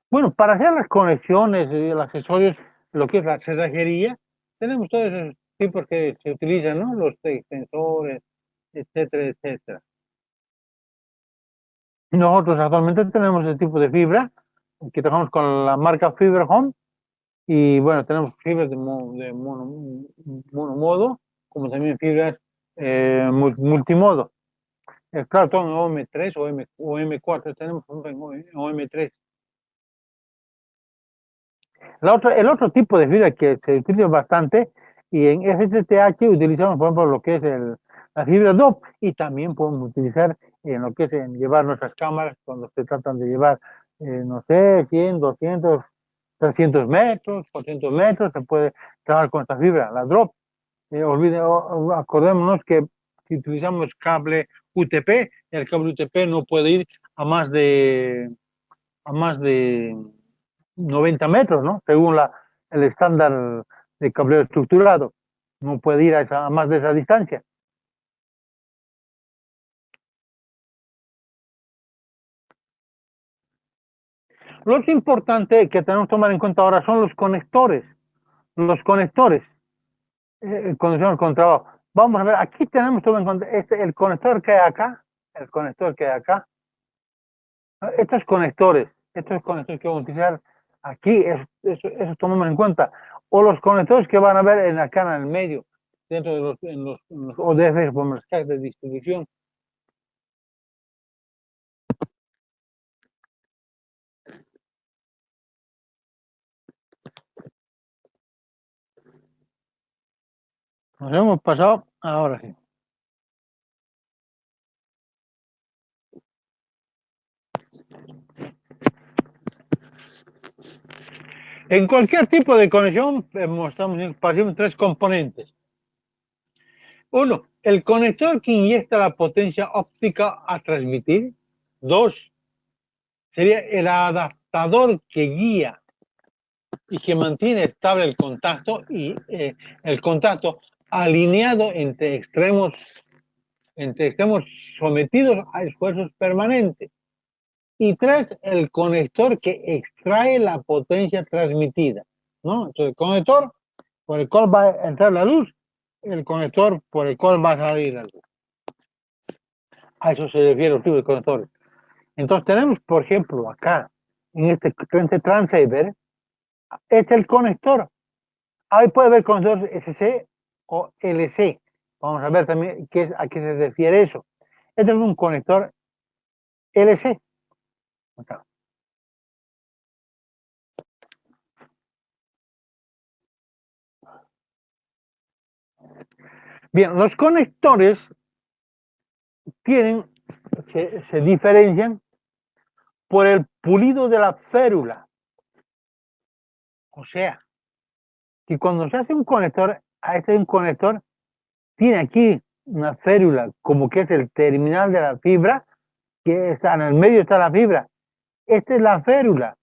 [SPEAKER 1] Bueno, para hacer las conexiones y los accesorios, lo que es la cerrajería, tenemos todos esos tipos que se utilizan, ¿no? Los extensores, etcétera, etcétera. Nosotros actualmente tenemos ese tipo de fibra, que trabajamos con la marca Fibra Home, y bueno, tenemos fibras de monomodo, como también fibras multimodo. Claro, todo en OM3 o M4, tenemos en OM3. El otro tipo de fibra que se utiliza bastante, y en FTTH utilizamos, por ejemplo, lo que es la fibra DOP, y también podemos utilizar en lo que es en llevar nuestras cámaras cuando se tratan de llevar, no sé, 100, 200, 300 metros, 400 metros, se puede trabajar con esta fibra, la DROP. Acordémonos que si utilizamos cable UTP, el cable UTP no puede ir a más de 90 metros, ¿no? Según el estándar de cableo estructurado. No puede ir a más de esa distancia. Lo que es importante que tenemos que tomar en cuenta ahora son los conectores. Los conectores, conexiones con trabajo. Vamos a ver, aquí tenemos todo en cuenta. El conector que hay acá, el conector que hay acá, estos conectores que vamos a utilizar aquí, eso tomamos en cuenta. O los conectores que van a ver acá en el medio, dentro de los ODF, por las cajas de distribución. Nos hemos pasado, ahora sí. En cualquier tipo de conexión mostramos tres componentes. Uno, el conector que inyecta la potencia óptica a transmitir. Dos, sería el adaptador que guía y que mantiene estable el contacto y el contacto alineado entre extremos sometidos a esfuerzos permanentes. Y tres, el conector que extrae la potencia transmitida, ¿no? Entonces, el conector por el cual va a entrar la luz, el conector por el cual va a salir la luz. A eso se refiere el tipo de conectores. Entonces, tenemos, por ejemplo, acá, en este transceiver, es el conector. Ahí puede haber conectores SC o LC. Vamos a ver también a qué se refiere eso. Este es un conector LC. Acá. Bien, los conectores se diferencian por el pulido de la férula. O sea, que cuando se hace un conector, un conector tiene aquí una férula, como que es el terminal de la fibra, que está en el medio está la fibra. Esta es la férula,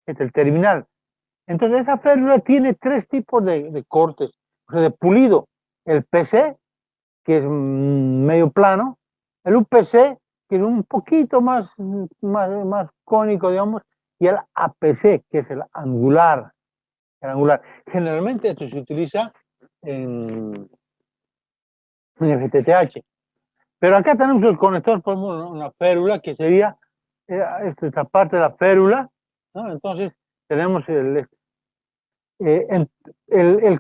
[SPEAKER 1] este es el terminal. Entonces esa férula tiene tres tipos de cortes, o sea, de pulido. El PC, que es medio plano, el UPC, que es un poquito más cónico, digamos, y el APC, que es el angular. Generalmente esto se utiliza en FTTH. Pero acá tenemos el conector por una férula, que sería esta parte de la férula, ¿no? Entonces tenemos el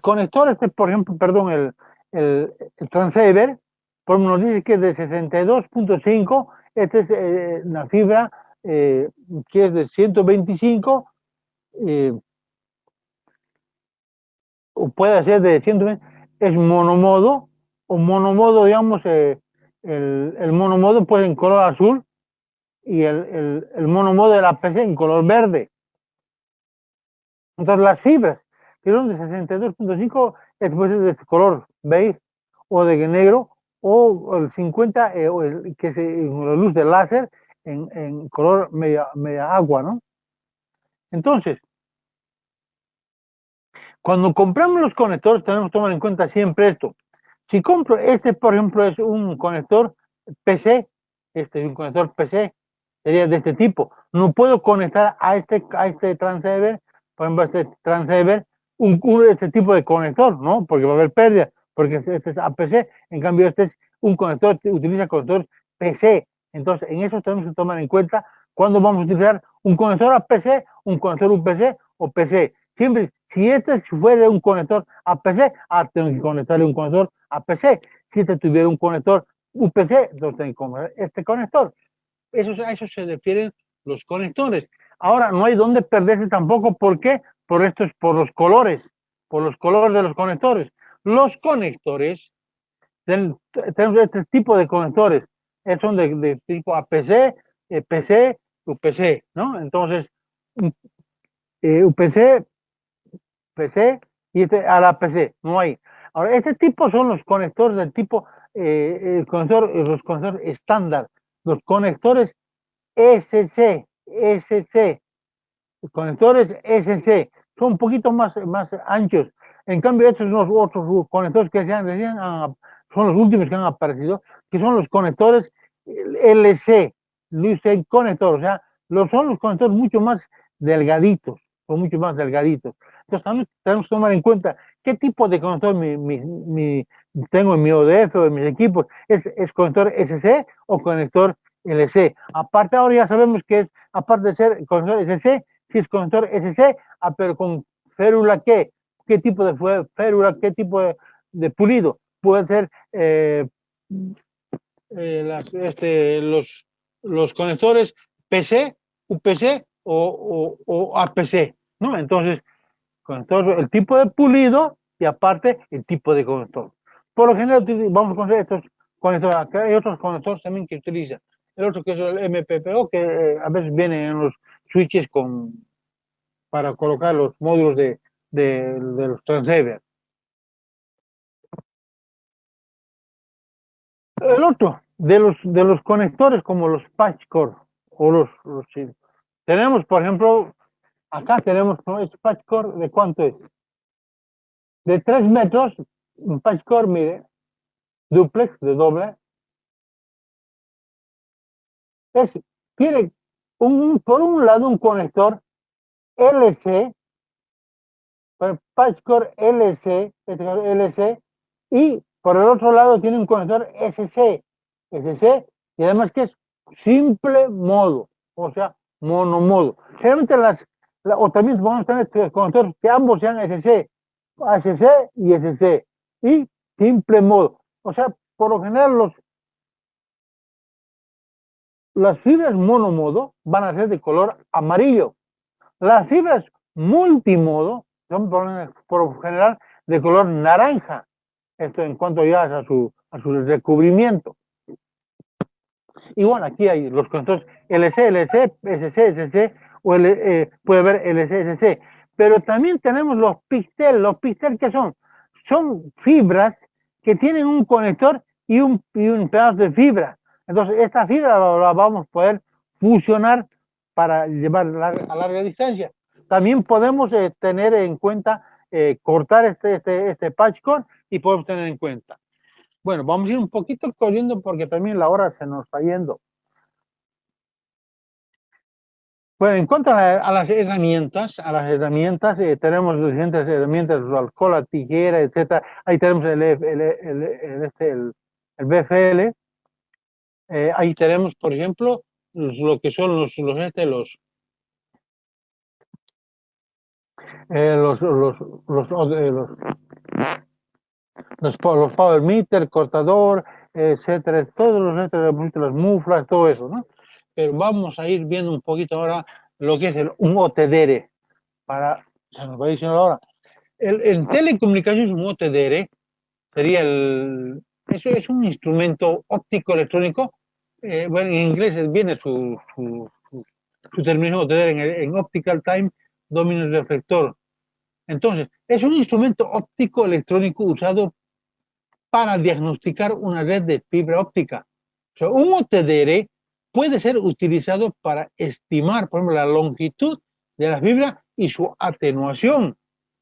[SPEAKER 1] conector, por ejemplo, perdón, el transceiver, por nos dice que es de 62.5 esta es una fibra que es de 125, eh, o puede ser de 120, es monomodo, o monomodo, digamos, el monomodo pues en color azul y el monomodo de la PC en color verde. Entonces las fibras que son de 62.5 es pues de color beige o de negro, o el 50, o que es la luz del láser en color media agua, ¿no? Entonces, cuando compramos los conectores tenemos que tomar en cuenta siempre esto. Si compro este, por ejemplo, es un conector PC, este es un conector PC, sería de este tipo. No puedo conectar a este transceiver, por ejemplo, a este transceiver, este tipo de conector, ¿no? Porque va a haber pérdida, porque este es APC, en cambio este es un conector que utiliza conector PC. Entonces, en eso tenemos que tomar en cuenta cuando vamos a utilizar un conector APC, un conector UPC o PC. Siempre, si este fuera un conector APC, tengo que conectarle un conector APC. Si este tuviera un conector UPC, entonces tengo que comprar este conector. A eso se refieren los conectores. Ahora, no hay dónde perderse tampoco. ¿Por qué? Por los colores de los conectores. Los conectores, tenemos este tipo de conectores. Son de tipo APC, PC, UPC, ¿no? Entonces, UPC, PC y a la PC, no hay. Ahora, este tipo son los conectores del tipo, los conectores estándar, los conectores SC, conectores SC, son un poquito más anchos. En cambio, estos son los otros conectores que son los últimos que han aparecido, que son los conectores LC, Lucid Conector, o sea, son los conectores mucho más delgaditos, son mucho más delgaditos. Entonces, también tenemos que tomar en cuenta qué tipo de conector tengo en mi ODF o en mis equipos. ¿Es conector SC o conector LC? Aparte, ahora ya sabemos que es, aparte de ser conector SC, si es conector SC, pero con férula qué tipo de férula, qué tipo de pulido. Puede ser los conectores PC, UPC o APC, ¿no? Entonces, conector, el tipo de pulido y aparte el tipo de conector. Por lo general vamos a conocer estos conectores. Acá hay otros conectores también que utilizan. El otro que es el MPPO, que a veces viene en los switches para colocar los módulos de los transceivers. El otro, de los conectores como los patch core o tenemos, por ejemplo, acá tenemos este patch core, ¿de cuánto es? De 3 metros, un patch core, mire, duplex, de doble, es, tiene por un lado un conector LC, patch core LC, y por el otro lado tiene un conector SC, y además que es simple modo, o sea, monomodo. Generalmente o también vamos a tener conectores que ambos sean ACC y SC, y simple modo. O sea, por lo general las fibras monomodo van a ser de color amarillo. Las fibras multimodo son por lo general de color naranja. Esto en cuanto ya a su recubrimiento. Y bueno, aquí hay los conectores LC, LC, SC, SC, o puede haber LC, SC. Pero también tenemos los pixel. ¿Los pixel qué son? Son fibras que tienen un conector y un pedazo de fibra. Entonces, esta fibra la vamos a poder fusionar para llevar a larga distancia. También podemos tener en cuenta, cortar este patch cord, y podemos tener en cuenta. Bueno, vamos a ir un poquito corriendo porque también la hora se nos está yendo. Bueno, en cuanto a las herramientas, tenemos diferentes herramientas, el alcohol, la tijera, etcétera. Ahí tenemos el BFL. Ahí tenemos, por ejemplo, lo que son los power meter, cortador, etcétera, todos los etcétera, las muflas, todo eso, ¿no? Pero vamos a ir viendo un poquito ahora lo que es un OTDR, para, se nos va diciendo ahora. En telecomunicaciones, un OTDR sería eso es un instrumento óptico electrónico, bueno, en inglés viene su término OTDR en Optical Time Dominant Reflector. Entonces, es un instrumento óptico electrónico usado para diagnosticar una red de fibra óptica. O sea, un OTDR puede ser utilizado para estimar, por ejemplo, la longitud de la fibra y su atenuación.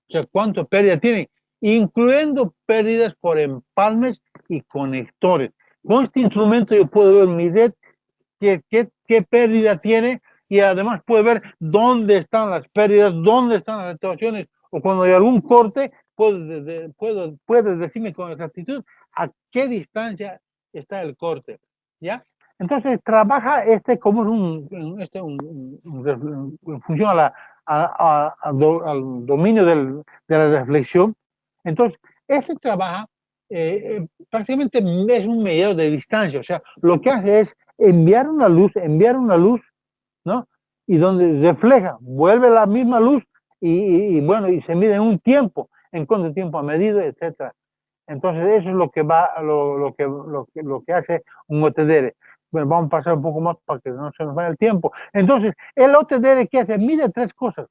[SPEAKER 1] O sea, cuánto pérdida tiene, incluyendo pérdidas por empalmes y conectores. Con este instrumento yo puedo ver mi red, qué pérdida tiene, y además puedo ver dónde están las pérdidas, dónde están las atenuaciones, o cuando hay algún corte, puedes decirme con exactitud a qué distancia está el corte, ¿ya? Entonces trabaja como en función al dominio de la reflexión. Entonces, trabaja prácticamente es un medidor de distancia, o sea, lo que hace es enviar una luz, ¿no? Y donde refleja, vuelve la misma luz y bueno, y se mide en un tiempo, en cuánto tiempo ha medido, etcétera. Entonces, eso es lo que lo que hace un OTDR. Bueno, vamos a pasar un poco más para que no se nos vaya el tiempo. Entonces, el OTDR, ¿qué hace? Mide tres cosas.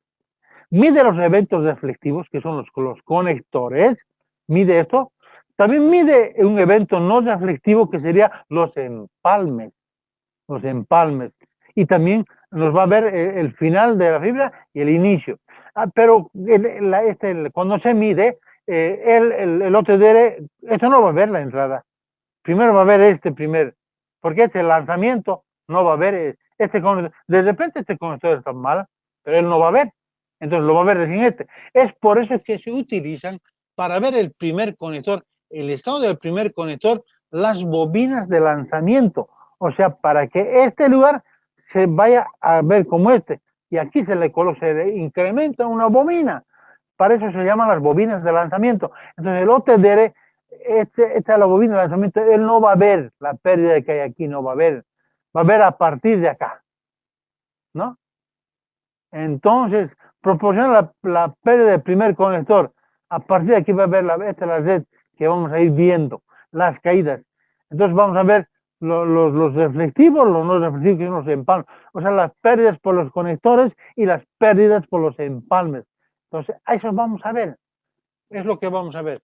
[SPEAKER 1] Mide los eventos reflectivos, que son los conectores, mide esto. También mide un evento no reflectivo, que sería los empalmes. Y también nos va a ver el final de la fibra y el inicio. Pero cuando se mide, el OTDR, esto no va a ver la entrada. Primero va a ver porque este lanzamiento no va a ver de repente este conector está mal, pero él no va a ver. Entonces lo va a ver recién este. Es por eso que se utilizan para ver el primer conector, el estado del primer conector, las bobinas de lanzamiento. O sea, para que este lugar se vaya a ver como este. Y aquí se le incrementa una bobina. Para eso se llaman las bobinas de lanzamiento. Entonces el OTDR, esta es la bobina de lanzamiento, él no va a ver la pérdida que hay aquí, no va a ver a partir de acá, ¿no? Entonces, proporciona la pérdida del primer conector. A partir de aquí va a ver esta es la red que vamos a ir viendo, las caídas. Entonces vamos a ver los reflectivos, los no reflectivos, que son los empalmes. O sea, las pérdidas por los conectores y las pérdidas por los empalmes. Entonces, a eso vamos a ver. Es lo que vamos a ver.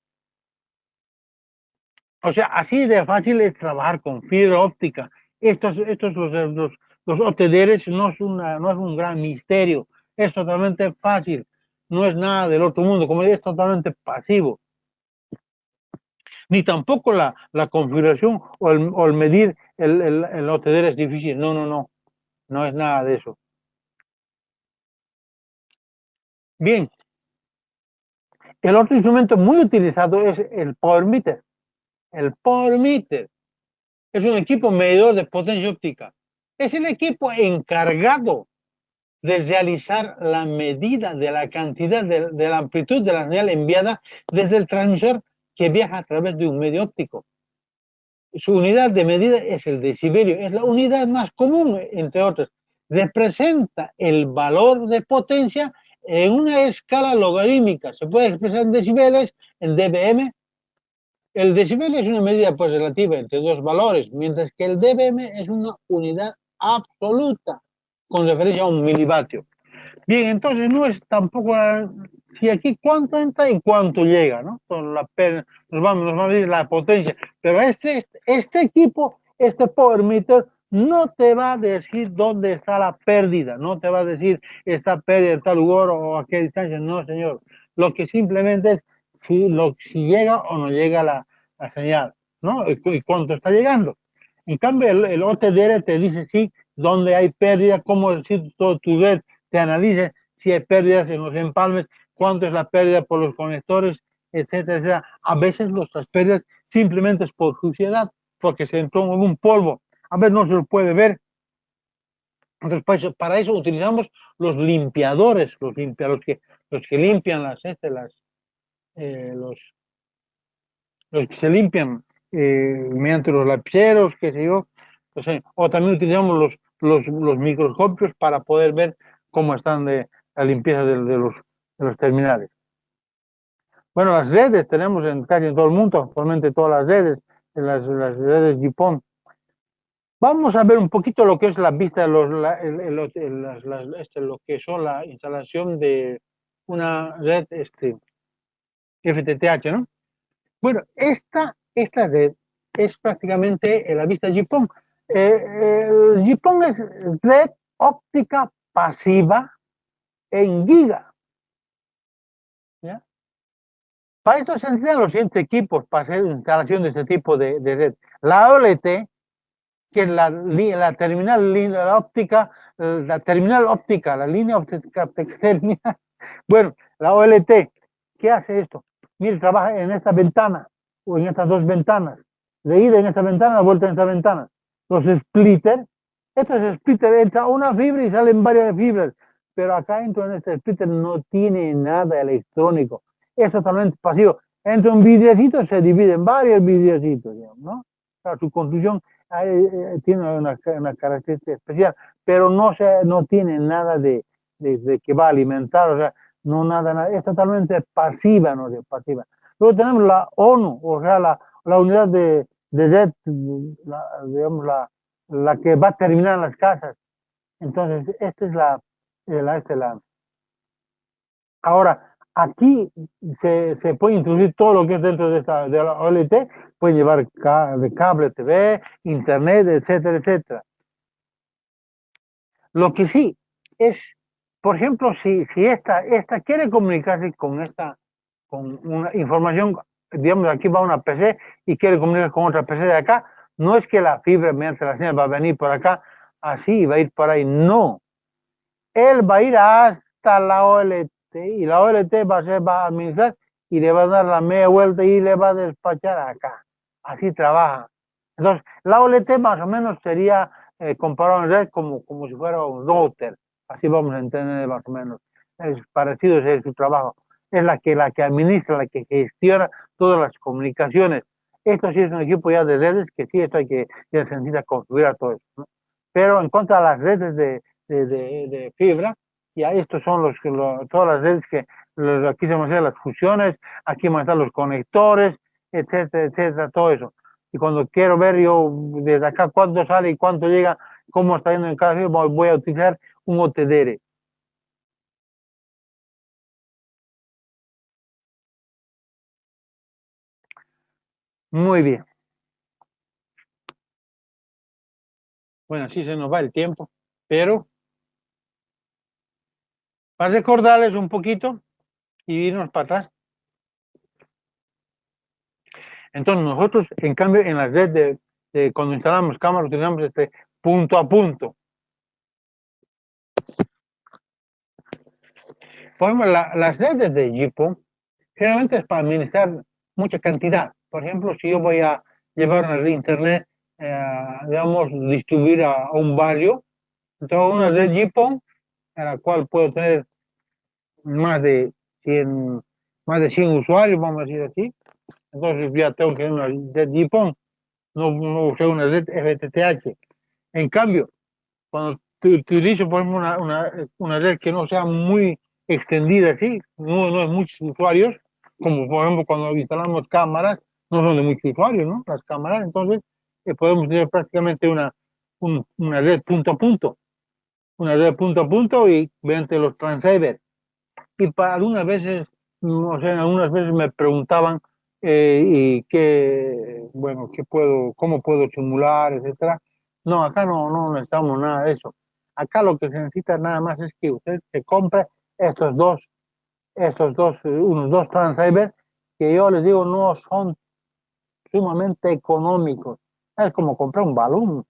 [SPEAKER 1] O sea, así de fácil es trabajar con fibra óptica. Los OTDRs no es un gran misterio, es totalmente fácil, no es nada del otro mundo, como es totalmente pasivo. Ni tampoco la configuración o el medir el OTDR es difícil, no es nada de eso. Bien, el otro instrumento muy utilizado es el Power Meter. El Power Meter es un equipo medidor de potencia óptica. Es el equipo encargado de realizar la medida de la cantidad de la amplitud de la señal enviada desde el transmisor que viaja a través de un medio óptico. Su unidad de medida es el decibelio, es la unidad más común, entre otras. Representa el valor de potencia en una escala logarítmica. Se puede expresar en decibeles, en dBm. El decibelio es una medida pues relativa entre dos valores, mientras que el dBm es una unidad absoluta con referencia a un milivatio. Bien, entonces no es tampoco si aquí cuánto entra y cuánto llega, ¿no? Nos vamos a medir la potencia, pero este equipo, este power meter, no te va a decir dónde está la pérdida, no te va a decir esta pérdida en tal lugar o a qué distancia, no, señor. Lo que simplemente es si llega o no llega la señal, ¿no? Y cuánto está llegando. En cambio, el OTDR te dice sí, dónde hay pérdida, cómo decir todo tu red te analice si hay pérdidas en los empalmes, cuánto es la pérdida por los conectores, etcétera, etcétera. A veces las pérdidas simplemente es por suciedad, porque se entró en un polvo. A veces no se lo puede ver. Entonces, para eso utilizamos los limpiadores, los que limpian los que se limpian mediante los lapiceros, qué sé yo. O también utilizamos los microscopios para poder ver cómo están de la limpieza de los terminales. Bueno, las redes tenemos en casi en todo el mundo, actualmente todas las redes, las redes GPON. Vamos a ver un poquito lo que es la vista de lo que son la instalación de una red FTTH, ¿no? Bueno, esta red es prácticamente la vista GPON. El GPON es red óptica pasiva en giga. ¿Ya? Para esto se necesitan los siguientes equipos para hacer instalación de este tipo de red. La OLT, que es la terminal la óptica, la terminal óptica, la línea óptica terminal. Bueno, la OLT, ¿qué hace esto? Mire, trabaja en esta ventana o en estas dos ventanas, de ida en esta ventana, de vuelta en esta ventana. Los splitters, estos splitters entra una fibra y salen varias fibras, pero acá dentro en este splitter no tiene nada electrónico, es totalmente pasivo. Entra un vidriecito, se divide en varios vidriecitos, digamos, ¿no? Claro, su construcción tiene una característica especial, pero no tiene nada de que va a alimentar, o sea, no nada, es totalmente pasiva, no es pasiva. Luego tenemos la ONU, o sea, la unidad de red, digamos, la que va a terminar las casas. Entonces, esta es la. Ahora, aquí se puede introducir todo lo que es dentro de la OLT, puede llevar de cable TV, internet, etcétera, etcétera. Lo que sí es, por ejemplo, si esta quiere comunicarse con una información, digamos, aquí va una PC y quiere comunicarse con otra PC de acá, no es que la fibra mediante la señal va a venir por acá, así va a ir por ahí, no. Él va a ir hasta la OLT y la OLT va a administrar y le va a dar la media vuelta y le va a despachar acá. Así trabaja. Entonces, la OLT más o menos sería comparado en red como si fuera un router. Así vamos a entender más o menos. Es parecido es su trabajo. Es la que administra, la que gestiona todas las comunicaciones. Esto sí es un equipo ya de redes que sí, esto ya se necesita configurar todo eso, ¿no? Pero en cuanto a las redes de fibra, ya estos son todas las redes aquí se muestran las fusiones, aquí muestran los conectores, etcétera, etcétera, todo eso. Y cuando quiero ver yo desde acá cuánto sale y cuánto llega, cómo está yendo en cada fibra, voy a utilizar un OTDR. Muy bien. Bueno, así se nos va el tiempo, pero para recordarles un poquito y irnos para atrás. Entonces nosotros, en cambio, en la red cuando instalamos cámaras, utilizamos punto a punto. Por ejemplo, las redes de GPON generalmente es para administrar mucha cantidad. Por ejemplo, si yo voy a llevar una red internet, digamos, distribuir a un barrio, entonces una red GPON en la cual puedo tener más de 100, más de 100 usuarios, vamos a decir así. Entonces ya tengo que tener una red GPON, no usar una red FTTH. En cambio, cuando utilizo, por ejemplo, una red que no sea muy extendida, ¿sí? No es muchos usuarios, como por ejemplo cuando instalamos cámaras, no son de muchos usuarios, ¿no? Las cámaras, entonces podemos tener prácticamente una red punto a punto, una red punto a punto y mediante los transceivers. Y para algunas veces, o sea, algunas veces me preguntaban y bueno, cómo puedo simular, etcétera. No, acá no necesitamos nada de eso. Acá lo que se necesita nada más es que usted se compre unos dos transceivers que yo les digo no son sumamente económicos. Es como comprar un balón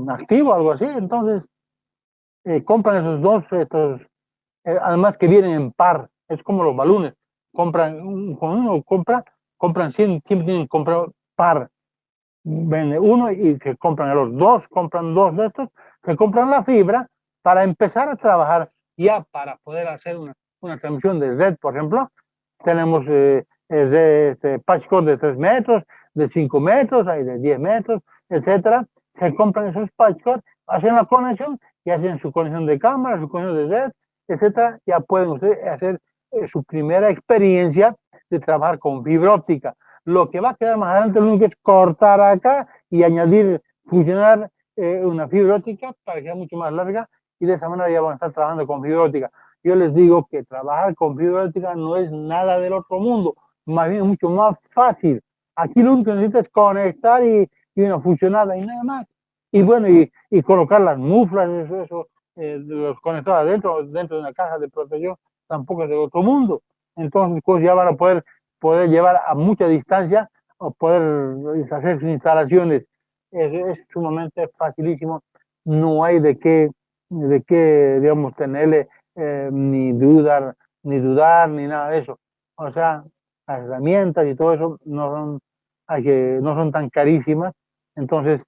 [SPEAKER 1] activo, algo así. Entonces, compran esos además que vienen en par, es como los balones. Cuando uno compran 100, siempre tienen que comprar par. Vende uno y se compran los dos, compran dos de estos, se compran la fibra para empezar a trabajar ya para poder hacer una transmisión de red, por ejemplo. Tenemos patch cord de 3 metros, de 5 metros, hay de 10 metros, etcétera. Se compran esos patchwork, hacen la conexión y hacen su conexión de cámara, su conexión de red, etcétera. Ya pueden ustedes hacer su primera experiencia de trabajar con fibra óptica. Lo que va a quedar más adelante, lo único es cortar acá y añadir, fusionar una fibra óptica para que sea mucho más larga y de esa manera ya van a estar trabajando con fibra óptica. Yo les digo que trabajar con fibra óptica no es nada del otro mundo, más bien es mucho más fácil. Aquí lo único que necesitas es conectar y una fusionada y nada más. Y bueno, y colocar las muflas, eso los conectores dentro de una caja de protección, tampoco es del otro mundo. Entonces, pues ya van a poder llevar a mucha distancia o poder hacer sus instalaciones. Es sumamente facilísimo. No hay de qué digamos, tenerle ni dudar, ni nada de eso. O sea, las herramientas y todo eso no son tan carísimas. Entonces,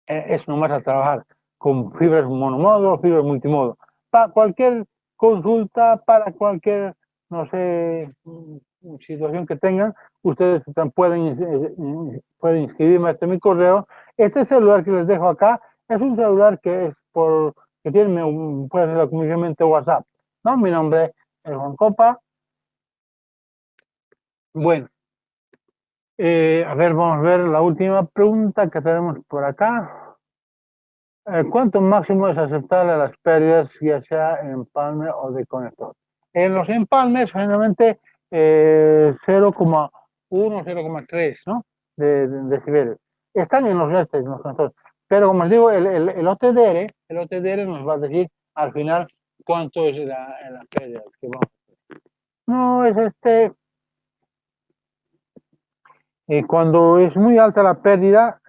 [SPEAKER 1] es nomás a trabajar con fibras monomodo o fibras multimodo. Para cualquier consulta, para cualquier, no sé, situación que tengan, ustedes pueden inscribirme a mi correo. Este celular que les dejo acá es un celular que tiene, puede ser comunicamente WhatsApp. ¿No? Mi nombre es Juan Copa. Bueno, a ver, vamos a ver la última pregunta que tenemos por acá. ¿Cuánto máximo es aceptable las pérdidas, ya sea en empalme o de conector? En los empalmes, generalmente 0,1, 0,3, ¿no? De decibeles. Están en en los conectores. Pero como les digo, el OTDR nos va a decir al final cuánto es la pérdida que vamos a hacer. No, es cuando es muy alta la pérdida,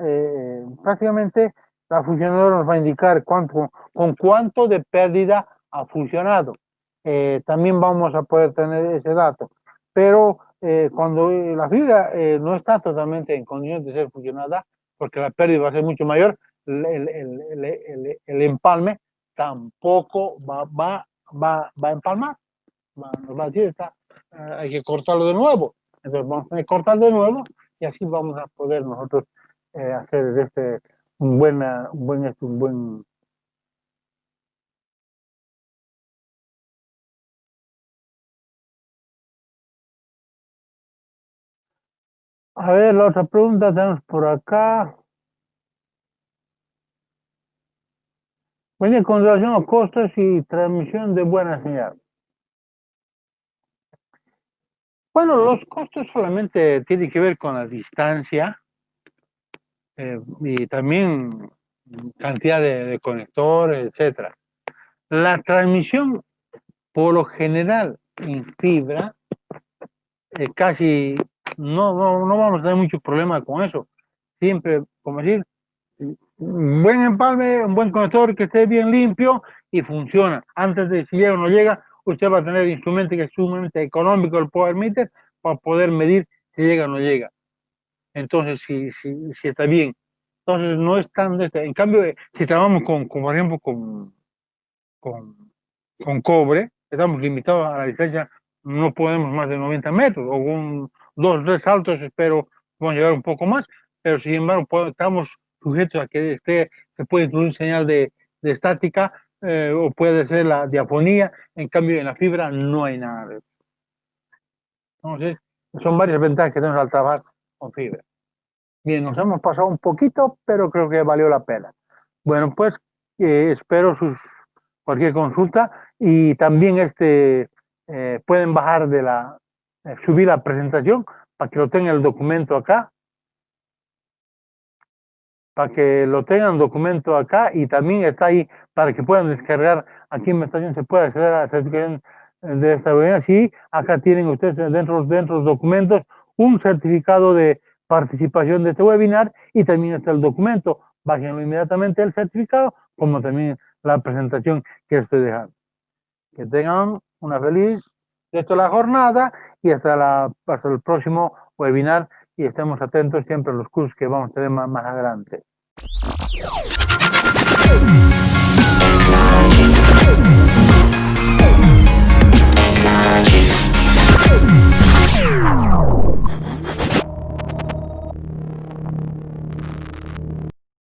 [SPEAKER 1] prácticamente la funcionadora nos va a indicar con cuánto de pérdida ha funcionado. También vamos a poder tener ese dato. Pero cuando la fibra no está totalmente en condiciones de ser funcionada, porque la pérdida va a ser mucho mayor, el empalme tampoco va a empalmar. Nos va a decir, hay que cortarlo de nuevo. Entonces vamos a cortar de nuevo y así vamos a poder nosotros hacer un buen. A ver, la otra pregunta tenemos por acá. Bueno, con relación a costos y transmisión de buena señal. Bueno, los costos solamente tienen que ver con la distancia y también cantidad de conectores, etcétera. La transmisión, por lo general, en fibra, casi no vamos a tener mucho problema con eso. Siempre, como decir, un buen empalme, un buen conector que esté bien limpio y funciona. Antes de si llega o no llega, usted va a tener instrumentos que es sumamente económico el power meter para poder medir si llega o no llega. Entonces, si está bien. Entonces, no es tan. En cambio, si trabajamos por ejemplo, con, con cobre, estamos limitados a la distancia, no podemos más de 90 metros, o con 2 3 saltos, espero vamos a llegar un poco más, pero sin embargo estamos sujetos a que se puede introducir señal de estática o puede ser la diafonía, en cambio en la fibra no hay nada de eso. Entonces, son varias ventajas que tenemos al trabajar con fibra. Bien, nos hemos pasado un poquito, pero creo que valió la pena. Bueno, pues espero cualquier consulta y también pueden bajar subir la presentación para que lo tengan el documento acá, y también está ahí para que puedan descargar. Aquí en mi estación se puede acceder a la certificación de esta webinar. Sí, acá tienen ustedes dentro de los documentos un certificado de participación de este webinar y también está el documento. Bájenlo inmediatamente el certificado, como también la presentación que estoy dejando. Que tengan una feliz resto de la jornada y hasta el próximo webinar y estemos atentos siempre a los cursos que vamos a tener más adelante.